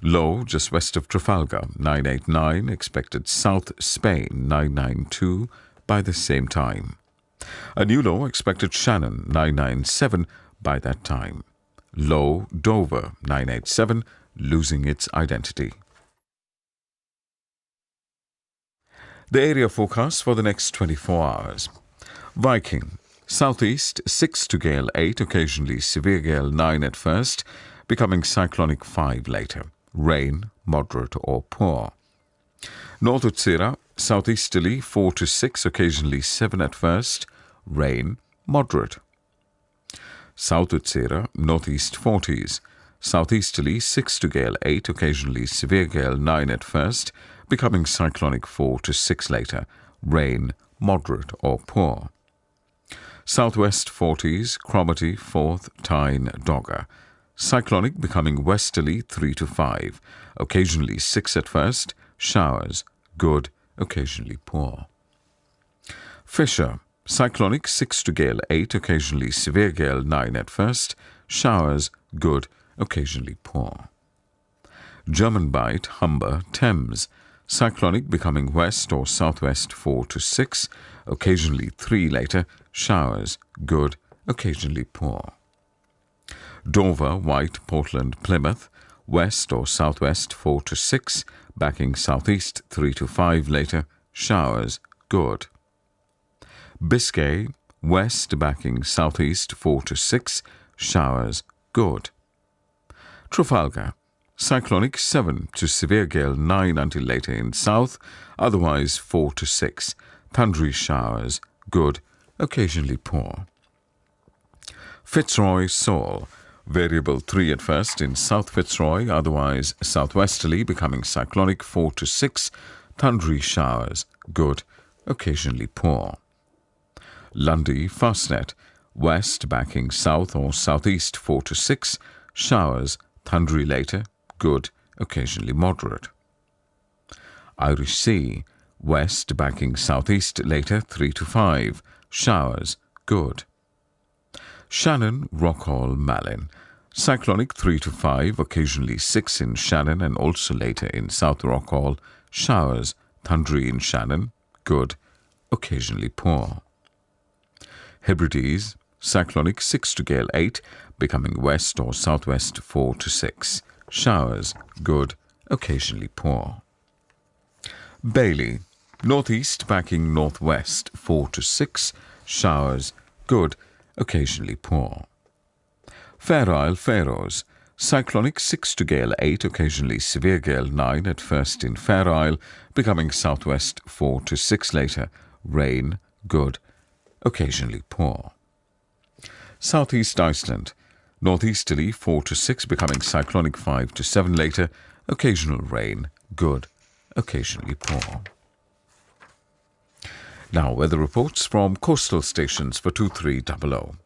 Low, just west of Trafalgar 989, expected South Spain 992 by the same time. A new low expected Shannon 997 by that time. Low, Dover 987, losing its identity. The area forecast for the next 24 hours. Viking, southeast 6 to gale 8, occasionally severe gale 9 at first, becoming cyclonic 5 later. Rain, moderate or poor. North Utsira, southeasterly 4 to 6, occasionally 7 at first. Rain, moderate. South Utsira, northeast 40s. Southeasterly 6 to gale 8, occasionally severe gale 9 at first, becoming cyclonic 4 to 6 later. Rain, moderate or poor. Southwest 40s, Cromarty, Forth, Tyne, Dogger. Cyclonic becoming westerly 3 to 5, occasionally 6 at first. Showers, good, occasionally poor. Fisher, cyclonic 6 to gale 8, occasionally severe gale 9 at first. Showers, good, occasionally poor. German Bight, Humber, Thames. Cyclonic becoming west or southwest 4 to 6, occasionally 3 later. Showers, good, occasionally poor. Dover, White, Portland, Plymouth. West or southwest 4 to 6, backing southeast 3 to 5 later. Showers, good. Biscay, west backing southeast 4 to 6. Showers, good. Trafalgar, cyclonic 7 to severe gale 9 until later in south, otherwise 4 to 6. Thundery showers, good, occasionally poor. Fitzroy Sol, variable 3 at first in South Fitzroy, otherwise southwesterly, becoming cyclonic 4 to 6, thundery showers, good, occasionally poor. Lundy Fastnet, west backing south or southeast 4 to 6, showers, thundery later, good, occasionally moderate. Irish Sea, west backing southeast later 3 to 5, showers, good. Shannon, Rockhall, Malin, cyclonic 3 to 5, occasionally 6 in Shannon and also later in South Rockhall, showers, thundery in Shannon, good, occasionally poor. Hebrides, cyclonic 6 to gale 8, becoming west or southwest 4 to 6, showers, good, occasionally poor. Bailey, northeast backing northwest 4 to 6, showers, good, occasionally poor. Fair Isle, Faroes, cyclonic 6 to gale 8, occasionally severe gale 9 at first in Fair Isle, becoming southwest 4 to 6 later, rain, good, occasionally poor. Southeast Iceland, northeasterly 4 to 6, becoming cyclonic 5 to 7 later, occasional rain, good, occasionally poor. Now, weather reports from coastal stations for 2300.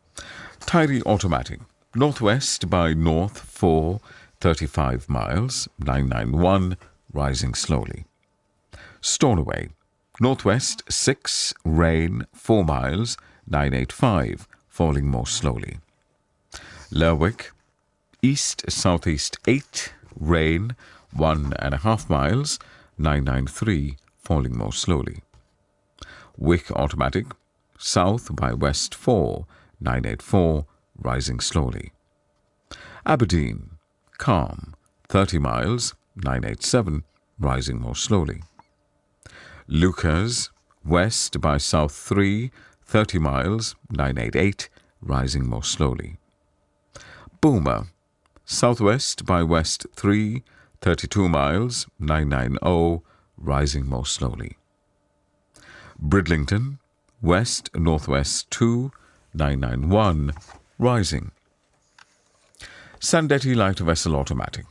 Tyrie Automatic, northwest by north 4, 35 miles, 991, rising slowly. Stornoway, northwest 6, rain 4 miles, 985, falling more slowly. Lerwick, east-southeast 8, rain 1.5 miles, 993, falling more slowly. Wick Automatic, south by west 4, 984, rising slowly. Aberdeen, calm, 30 miles, 987, rising more slowly. Lucas, west by south 3, 30 miles, 988, rising more slowly. Boomer, southwest by west 3, 32 miles, 990, rising more slowly. Bridlington, west-northwest 2, 991, rising. Sandetti Light Vessel Automatic,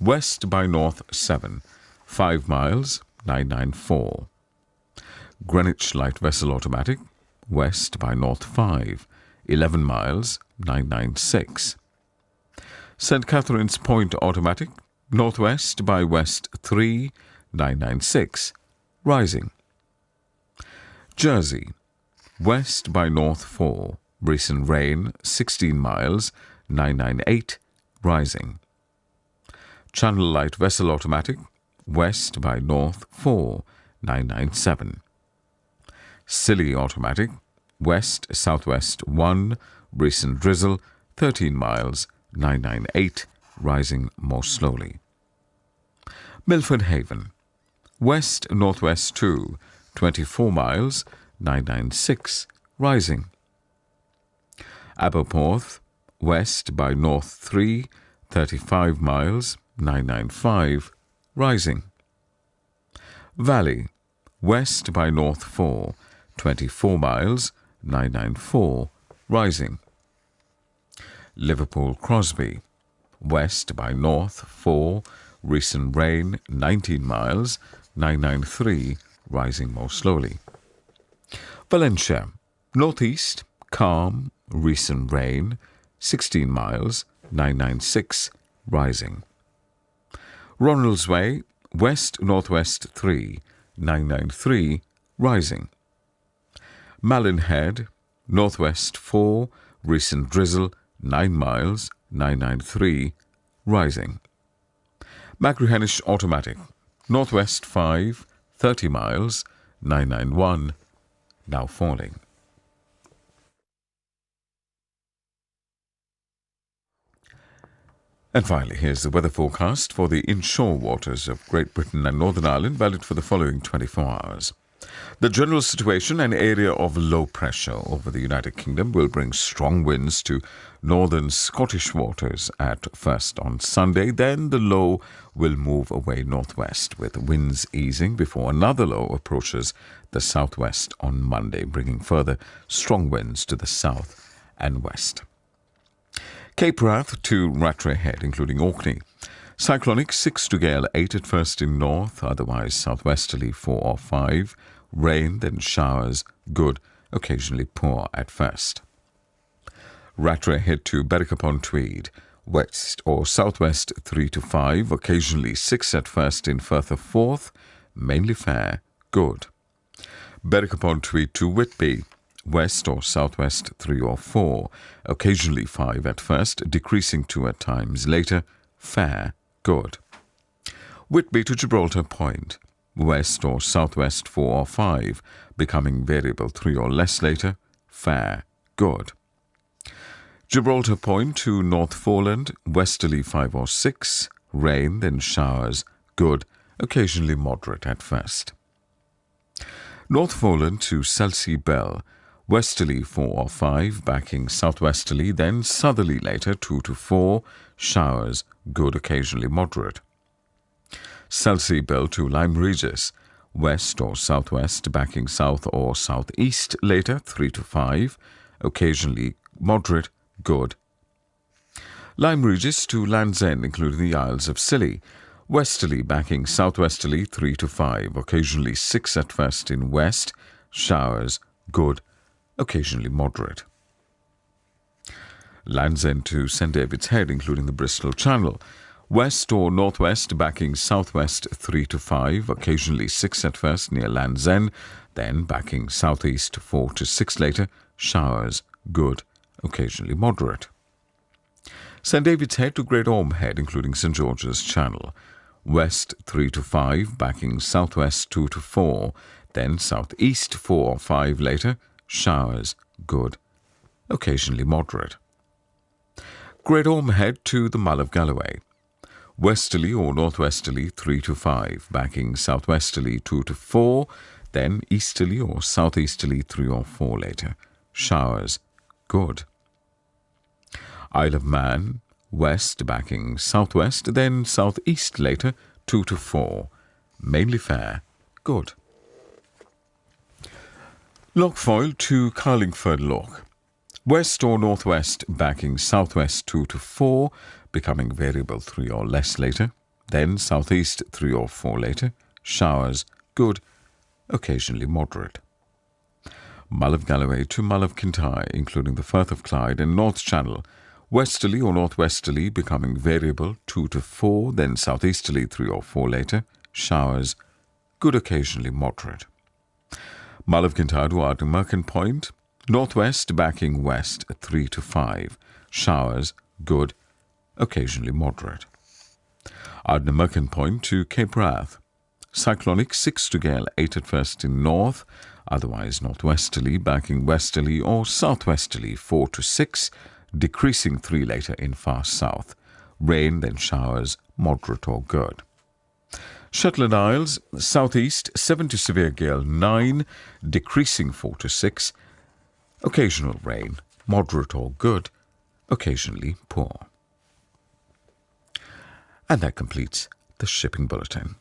west by north 7, 5 miles, 994. Greenwich Light Vessel Automatic, west by north 5, 11 miles, 996. St. Catherine's Point Automatic, northwest by west 3, 996, rising. Jersey, west by north 4, recent rain 16 miles, 998, rising. Channel Light Vessel Automatic, west by north 4, 997. Scilly Automatic, west-southwest 1, recent drizzle 13 miles, 998, rising more slowly. Milford Haven, west-northwest 2, 24 miles, 996, rising. Aberporth, west by north 3, 35 miles, 995, rising. Valley, west by north 4, 24 miles, 994, rising. Liverpool Crosby, west by north 4, recent rain 19 miles, 993, rising more slowly. Valencia, northeast, calm, recent rain 16 miles, 996, rising. Ronaldsway, west-northwest 3, 993, rising. Malin Head, northwest 4, recent drizzle 9 miles, 993, rising. Machrihanish Automatic, northwest 5, 30 miles, 991, now falling. And finally, here's the weather forecast for the inshore waters of Great Britain and Northern Ireland, valid for the following 24 hours. The general situation, an area of low pressure over the United Kingdom, will bring strong winds to northern Scottish waters at first on Sunday. Then the low will move away northwest, with winds easing before another low approaches the southwest on Monday, bringing further strong winds to the south and west. Cape Wrath to Rattray Head, including Orkney. Cyclonic 6 to gale 8 at first in north, otherwise southwesterly 4 or 5. Rain, then showers, good, occasionally poor at first. Rattray Head to Berwick-upon-Tweed, west or southwest 3 to 5, occasionally 6 at first in Firth of Forth, mainly fair, good. Berwick-upon-Tweed to Whitby, west or southwest 3 or 4, occasionally 5 at first, decreasing 2 at times later, fair, good. Whitby to Gibraltar Point, west or southwest 4 or 5, becoming variable 3 or less later, fair, good. Gibraltar Point to North Foreland, westerly 5 or 6, rain, then showers, good, occasionally moderate at first. North Foreland to Selsey Bell, westerly 4 or 5, backing southwesterly, then southerly later 2 to 4, showers, good, occasionally moderate. Selsey Bell to Lyme Regis, west or southwest, backing south or southeast later 3 to 5, occasionally moderate, good. Lyme Regis to Land's End, including the Isles of Scilly, westerly backing southwesterly 3 to 5, occasionally 6 at first in west, showers, good, occasionally moderate. Land's End to St David's Head, including the Bristol Channel, west or northwest backing southwest 3 to 5, occasionally 6 at first near Land's End, then backing southeast 4 to 6 later, showers, good, occasionally moderate. St David's Head to Great Orme Head, including St George's Channel, west 3 to 5, backing southwest 2 to 4, then southeast 4 or 5 later, showers, good, occasionally moderate. Great Orme Head to the Mull of Galloway, westerly or northwesterly 3 to 5, backing southwesterly 2 to 4, then easterly or southeasterly 3 or 4 later, showers, good. Isle of Man, west backing southwest, then southeast later 2 to 4, mainly fair, good. Lochfoyle to Carlingford Loch, west or northwest backing southwest 2 to 4, becoming variable 3 or less later, then southeast 3 or 4 later, showers, good, occasionally moderate. Mull of Galloway to Mull of Kintyre, including the Firth of Clyde and North Channel, westerly or northwesterly becoming variable 2 to 4, then southeasterly 3 or 4 later, showers, good, occasionally moderate. Mull of Kintyre to Ardnamurchan Point, northwest backing west 3 to 5, showers, good, occasionally moderate. Ardnamurchan Point to Cape Wrath, cyclonic 6 to gale 8 at first in north, otherwise northwesterly backing westerly or southwesterly 4 to 6, decreasing 3 later in far south, rain then showers, moderate or good. Shetland Isles, southeast 7 to severe gale 9, decreasing 4 to 6, occasional rain, moderate or good, occasionally poor. And that completes the shipping bulletin.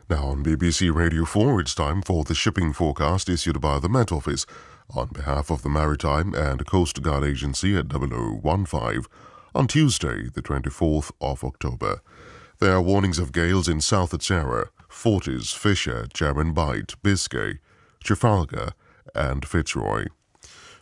Now on BBC Radio 4, it's time for the shipping forecast issued by the Met Office on behalf of the Maritime and Coast Guard Agency at 0015 on Tuesday, the 24th of October. There are warnings of gales in South Atara, Forties, Fisher, German Bight, Biscay, Trafalgar, and Fitzroy.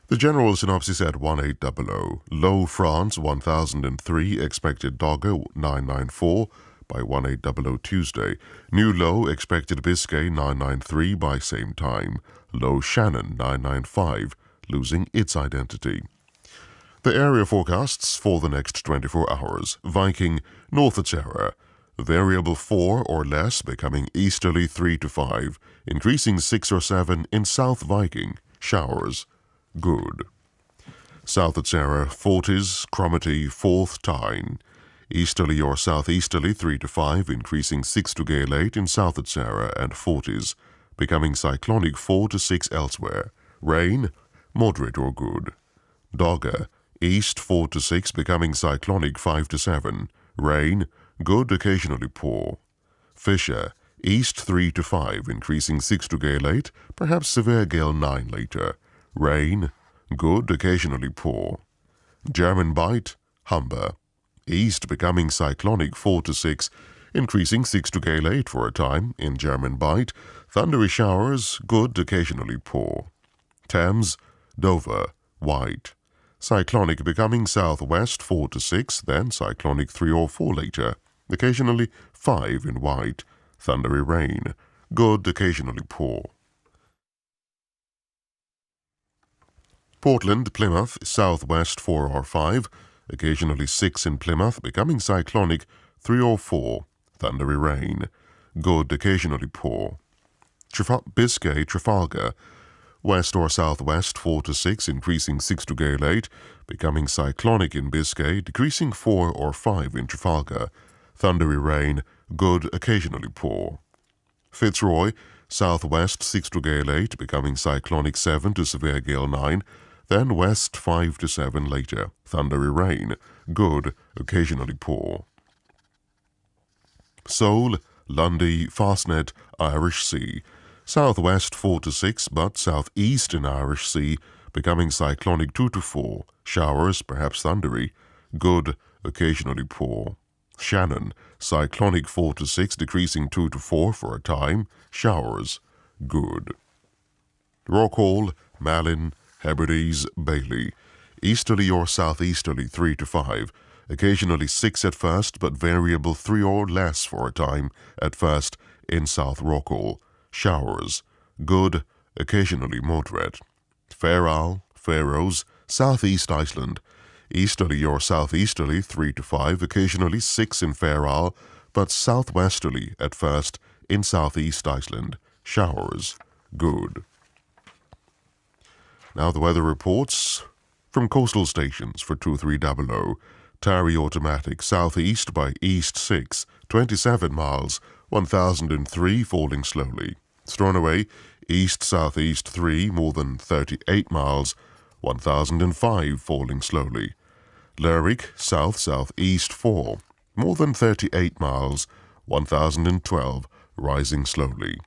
The general synopsis at 1800, low France 1003, expected Dogger 994 by 1800 Tuesday, new low expected Biscay 993 by same time, low Shannon 995, losing its identity. The area forecasts for the next 24 hours, Viking, North Atara, variable 4 or less becoming easterly 3 to 5, increasing 6 or 7 in South Viking, showers, good. South Atara, Forties, Cromarty, Forth, Tyne, easterly or southeasterly 3 to 5, increasing 6 to gale 8 in South Atara and Forties, becoming cyclonic 4 to 6 elsewhere. Rain, moderate or good. Dogger, east 4 to 6, becoming cyclonic 5 to 7. Rain, good, occasionally poor. Fisher, east 3 to 5, increasing 6 to gale 8, perhaps severe gale 9 later. Rain, good, occasionally poor. German Bight, Humber, east becoming cyclonic 4 to 6, increasing 6 to gale 8 for a time in German Bight. Thundery showers, good, occasionally poor. Thames, Dover, white. Cyclonic becoming southwest 4 to 6, then cyclonic 3 or 4 later. Occasionally 5 in white. Thundery rain, good, occasionally poor. Portland, Plymouth, southwest 4 or 5, occasionally 6 in Plymouth, becoming cyclonic 3 or 4, thundery rain, good, occasionally poor. Biscay, Trafalgar, west or southwest 4 to 6, increasing 6 to gale 8, becoming cyclonic in Biscay, decreasing 4 or 5 in Trafalgar, thundery rain, good, occasionally poor. Fitzroy, southwest 6 to gale 8, becoming cyclonic 7 to severe gale 9, then west 5 to 7 later, thundery rain, good, occasionally poor. Seoul, Lundy, Fastnet, Irish Sea, southwest 4 to 6, but southeast in Irish Sea, becoming cyclonic 2 to 4, showers, perhaps thundery, good, occasionally poor. Shannon, cyclonic 4 to 6, decreasing 2 to 4 for a time, showers, good. Rockhall, Malin, Hebrides, Bailey, easterly or southeasterly 3 to 5, occasionally 6 at first, but variable 3 or less for a time at first in South Rockhall, showers, good, occasionally moderate. Fair Isle, Faroes, southeast Iceland, easterly or southeasterly 3 to 5, occasionally 6 in Fair Isle, but southwesterly at first in southeast Iceland, showers, good. Now the weather reports from coastal stations for 2300. Tarry automatic, southeast by east 6, 27 miles, 1003, falling slowly. Stornoway, east-southeast 3, more than 38 miles, 1005, falling slowly. Lerwick, south-southeast 4, more than 38 miles, 1012, rising slowly.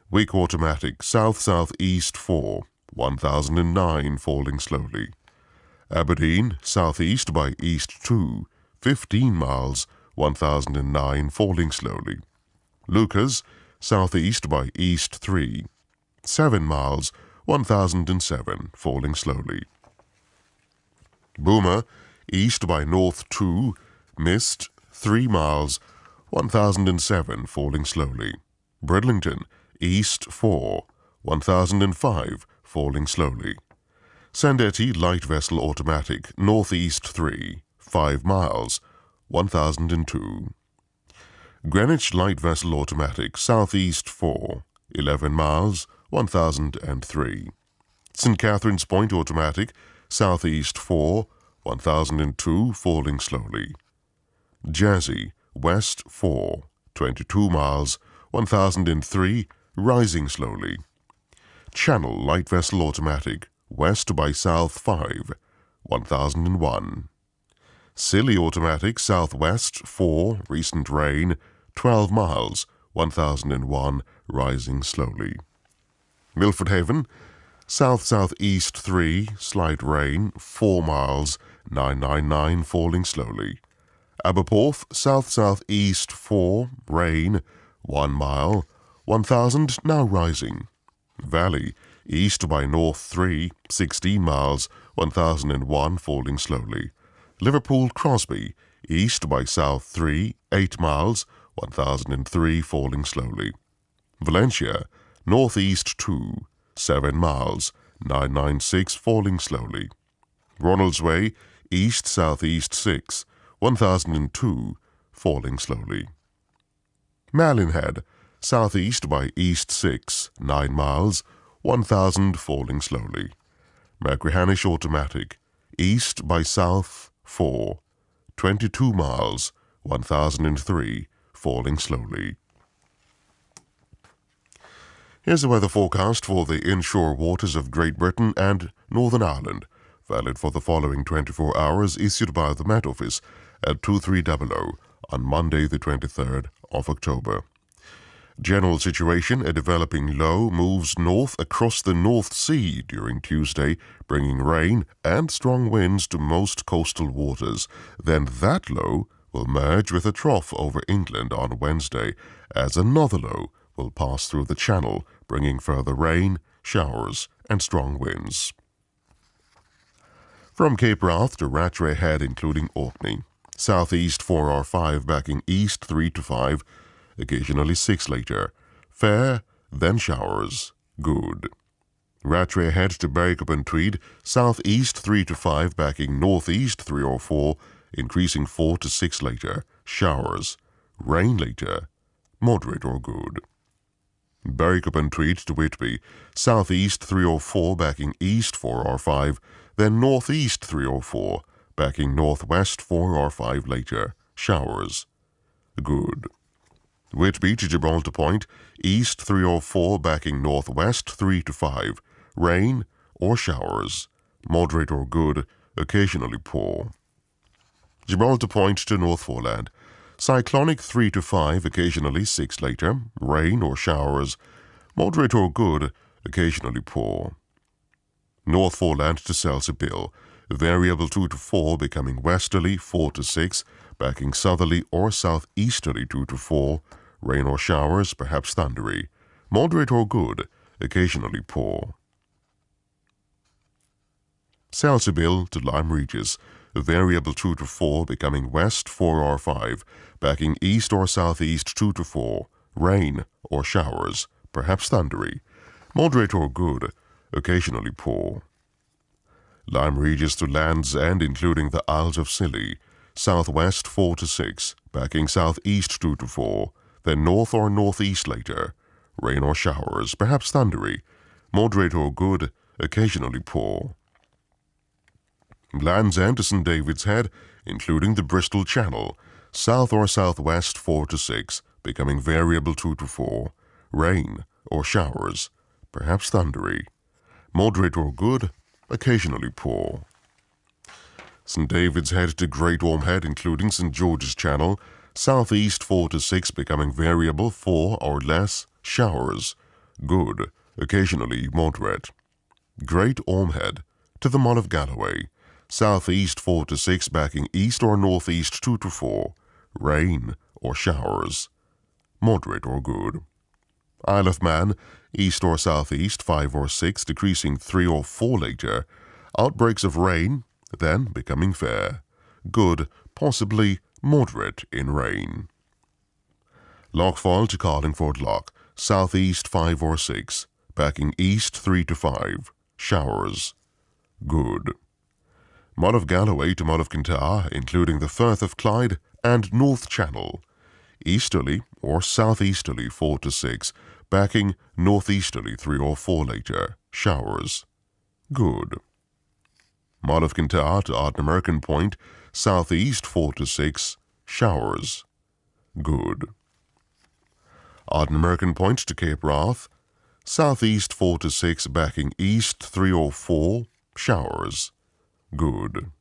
Weak automatic, south-southeast 4, 1009, falling slowly. Aberdeen, southeast by east 2, 15 miles, 1009, falling slowly. Lucas, southeast by east 3, 7 miles, 1007, falling slowly. Boomer, east by north 2, mist, 3 miles, 1007, falling slowly. Bridlington, east 4, 1005, falling slowly. Sandetti, light vessel automatic, northeast 3, 5 miles, 1002. Greenwich, light vessel automatic, southeast 4, 11 miles, 1003. St. Catherine's Point automatic, southeast 4, 1002, falling slowly. Jersey, west 4, 22 miles, 1003, rising slowly. Channel, light vessel automatic, west by south 5, 1001. Scilly automatic, southwest 4, recent rain, 12 miles, 1001, rising slowly. Milford Haven, south-southeast 3, slight rain, 4 miles, 999, falling slowly. Aberporth, south-southeast 4, rain, 1 mile, 1000, now rising. Valley, east by north 3, 16 miles, 1001, falling slowly. Liverpool Crosby, east by south 3, 8 miles, 1003, falling slowly. Valencia, northeast 2, 7 miles, 996, falling slowly. Ronaldsway, east-southeast 6, 1002, falling slowly. Malinhead, southeast by east 6, 9 miles, 1000, falling slowly. Machrihanish automatic, east by south 4, 22 miles, 1003, falling slowly. Here's the weather forecast for the inshore waters of Great Britain and Northern Ireland, valid for the following 24 hours, issued by the Met Office at 2300 on Monday the 23rd of October. General situation: a developing low moves north across the North Sea during Tuesday, bringing rain and strong winds to most coastal waters. Then that low will merge with a trough over England on Wednesday, as another low will pass through the Channel, bringing further rain, showers, and strong winds. From Cape Wrath to Rattray Head, including Orkney, southeast 4R5 backing east 3 to 5, occasionally 6 later. Fair, then showers. Good. Rattray Head to Berwick-upon-Tweed, southeast 3 to 5 backing northeast 3 or 4, increasing 4 to 6 later. Showers. Rain later. Moderate or good. Berwick-upon-Tweed to Whitby, southeast 3 or 4 backing east 4 or 5, then northeast 3 or 4, backing northwest 4 or 5 later. Showers. Good. Whitby to Gibraltar Point, east 3 or 4 backing northwest 3 to 5, rain or showers, moderate or good, occasionally poor. Gibraltar Point to North Foreland, cyclonic 3 to 5, occasionally 6 later, rain or showers, moderate or good, occasionally poor. North Foreland to Selsey-Bill, variable 2 to 4 becoming westerly 4 to 6, backing southerly or southeasterly 2 to 4, rain or showers, perhaps thundery, moderate or good, occasionally poor. Selsey-Bill to Lyme Regis, variable 2 to 4 becoming west 4 or 5, backing east or southeast 2 to 4, rain or showers, perhaps thundery, moderate or good, occasionally poor. Lyme Regis to Land's End, including the Isles of Scilly, southwest 4 to 6, backing southeast 2 to 4, then north or northeast later, rain or showers, perhaps thundery, moderate or good, occasionally poor. Land's End to St. David's Head, including the Bristol Channel, south or southwest 4 to 6, becoming variable 2 to 4, rain or showers, perhaps thundery, moderate or good, occasionally poor. St. David's Head to Great Orme Head, including St. George's Channel, southeast 4 to 6, becoming variable 4 or less, showers, good, occasionally moderate. Great Orme Head to the Mull of Galloway, southeast 4 to 6, backing east or northeast 2 to 4, rain or showers, moderate or good. Isle of Man, east or southeast 5 or 6, decreasing 3 or 4 later, outbreaks of rain, then becoming fair, good, possibly moderate in rain. Lochfall to Carlingford Loch, southeast 5 or 6, backing east 3 to 5, showers, good. Mull of Galloway to Mull of Kintyre, including the Firth of Clyde and North Channel, easterly or southeasterly 4 to 6, backing northeasterly 3 or 4 later, showers, good. Mull of Kintyre to Ardnamurchan Point, southeast 4 to 6, showers, good. Ardnamurchan Point to Cape Wrath, southeast 4 to 6, backing east 3 or 4, showers, good.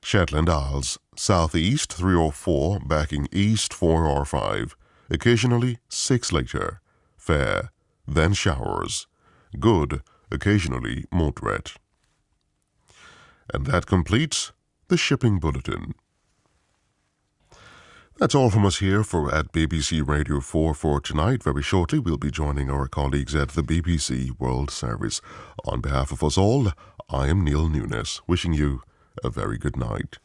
Shetland Isles, southeast 3 or 4, backing east 4 or 5, occasionally 6 later, fair, then showers, good, occasionally moderate. And that completes the Shipping Bulletin. That's all from us here at BBC Radio 4 for tonight. Very shortly, we'll be joining our colleagues at the BBC World Service. On behalf of us all, I am Neil Nunes, wishing you a very good night.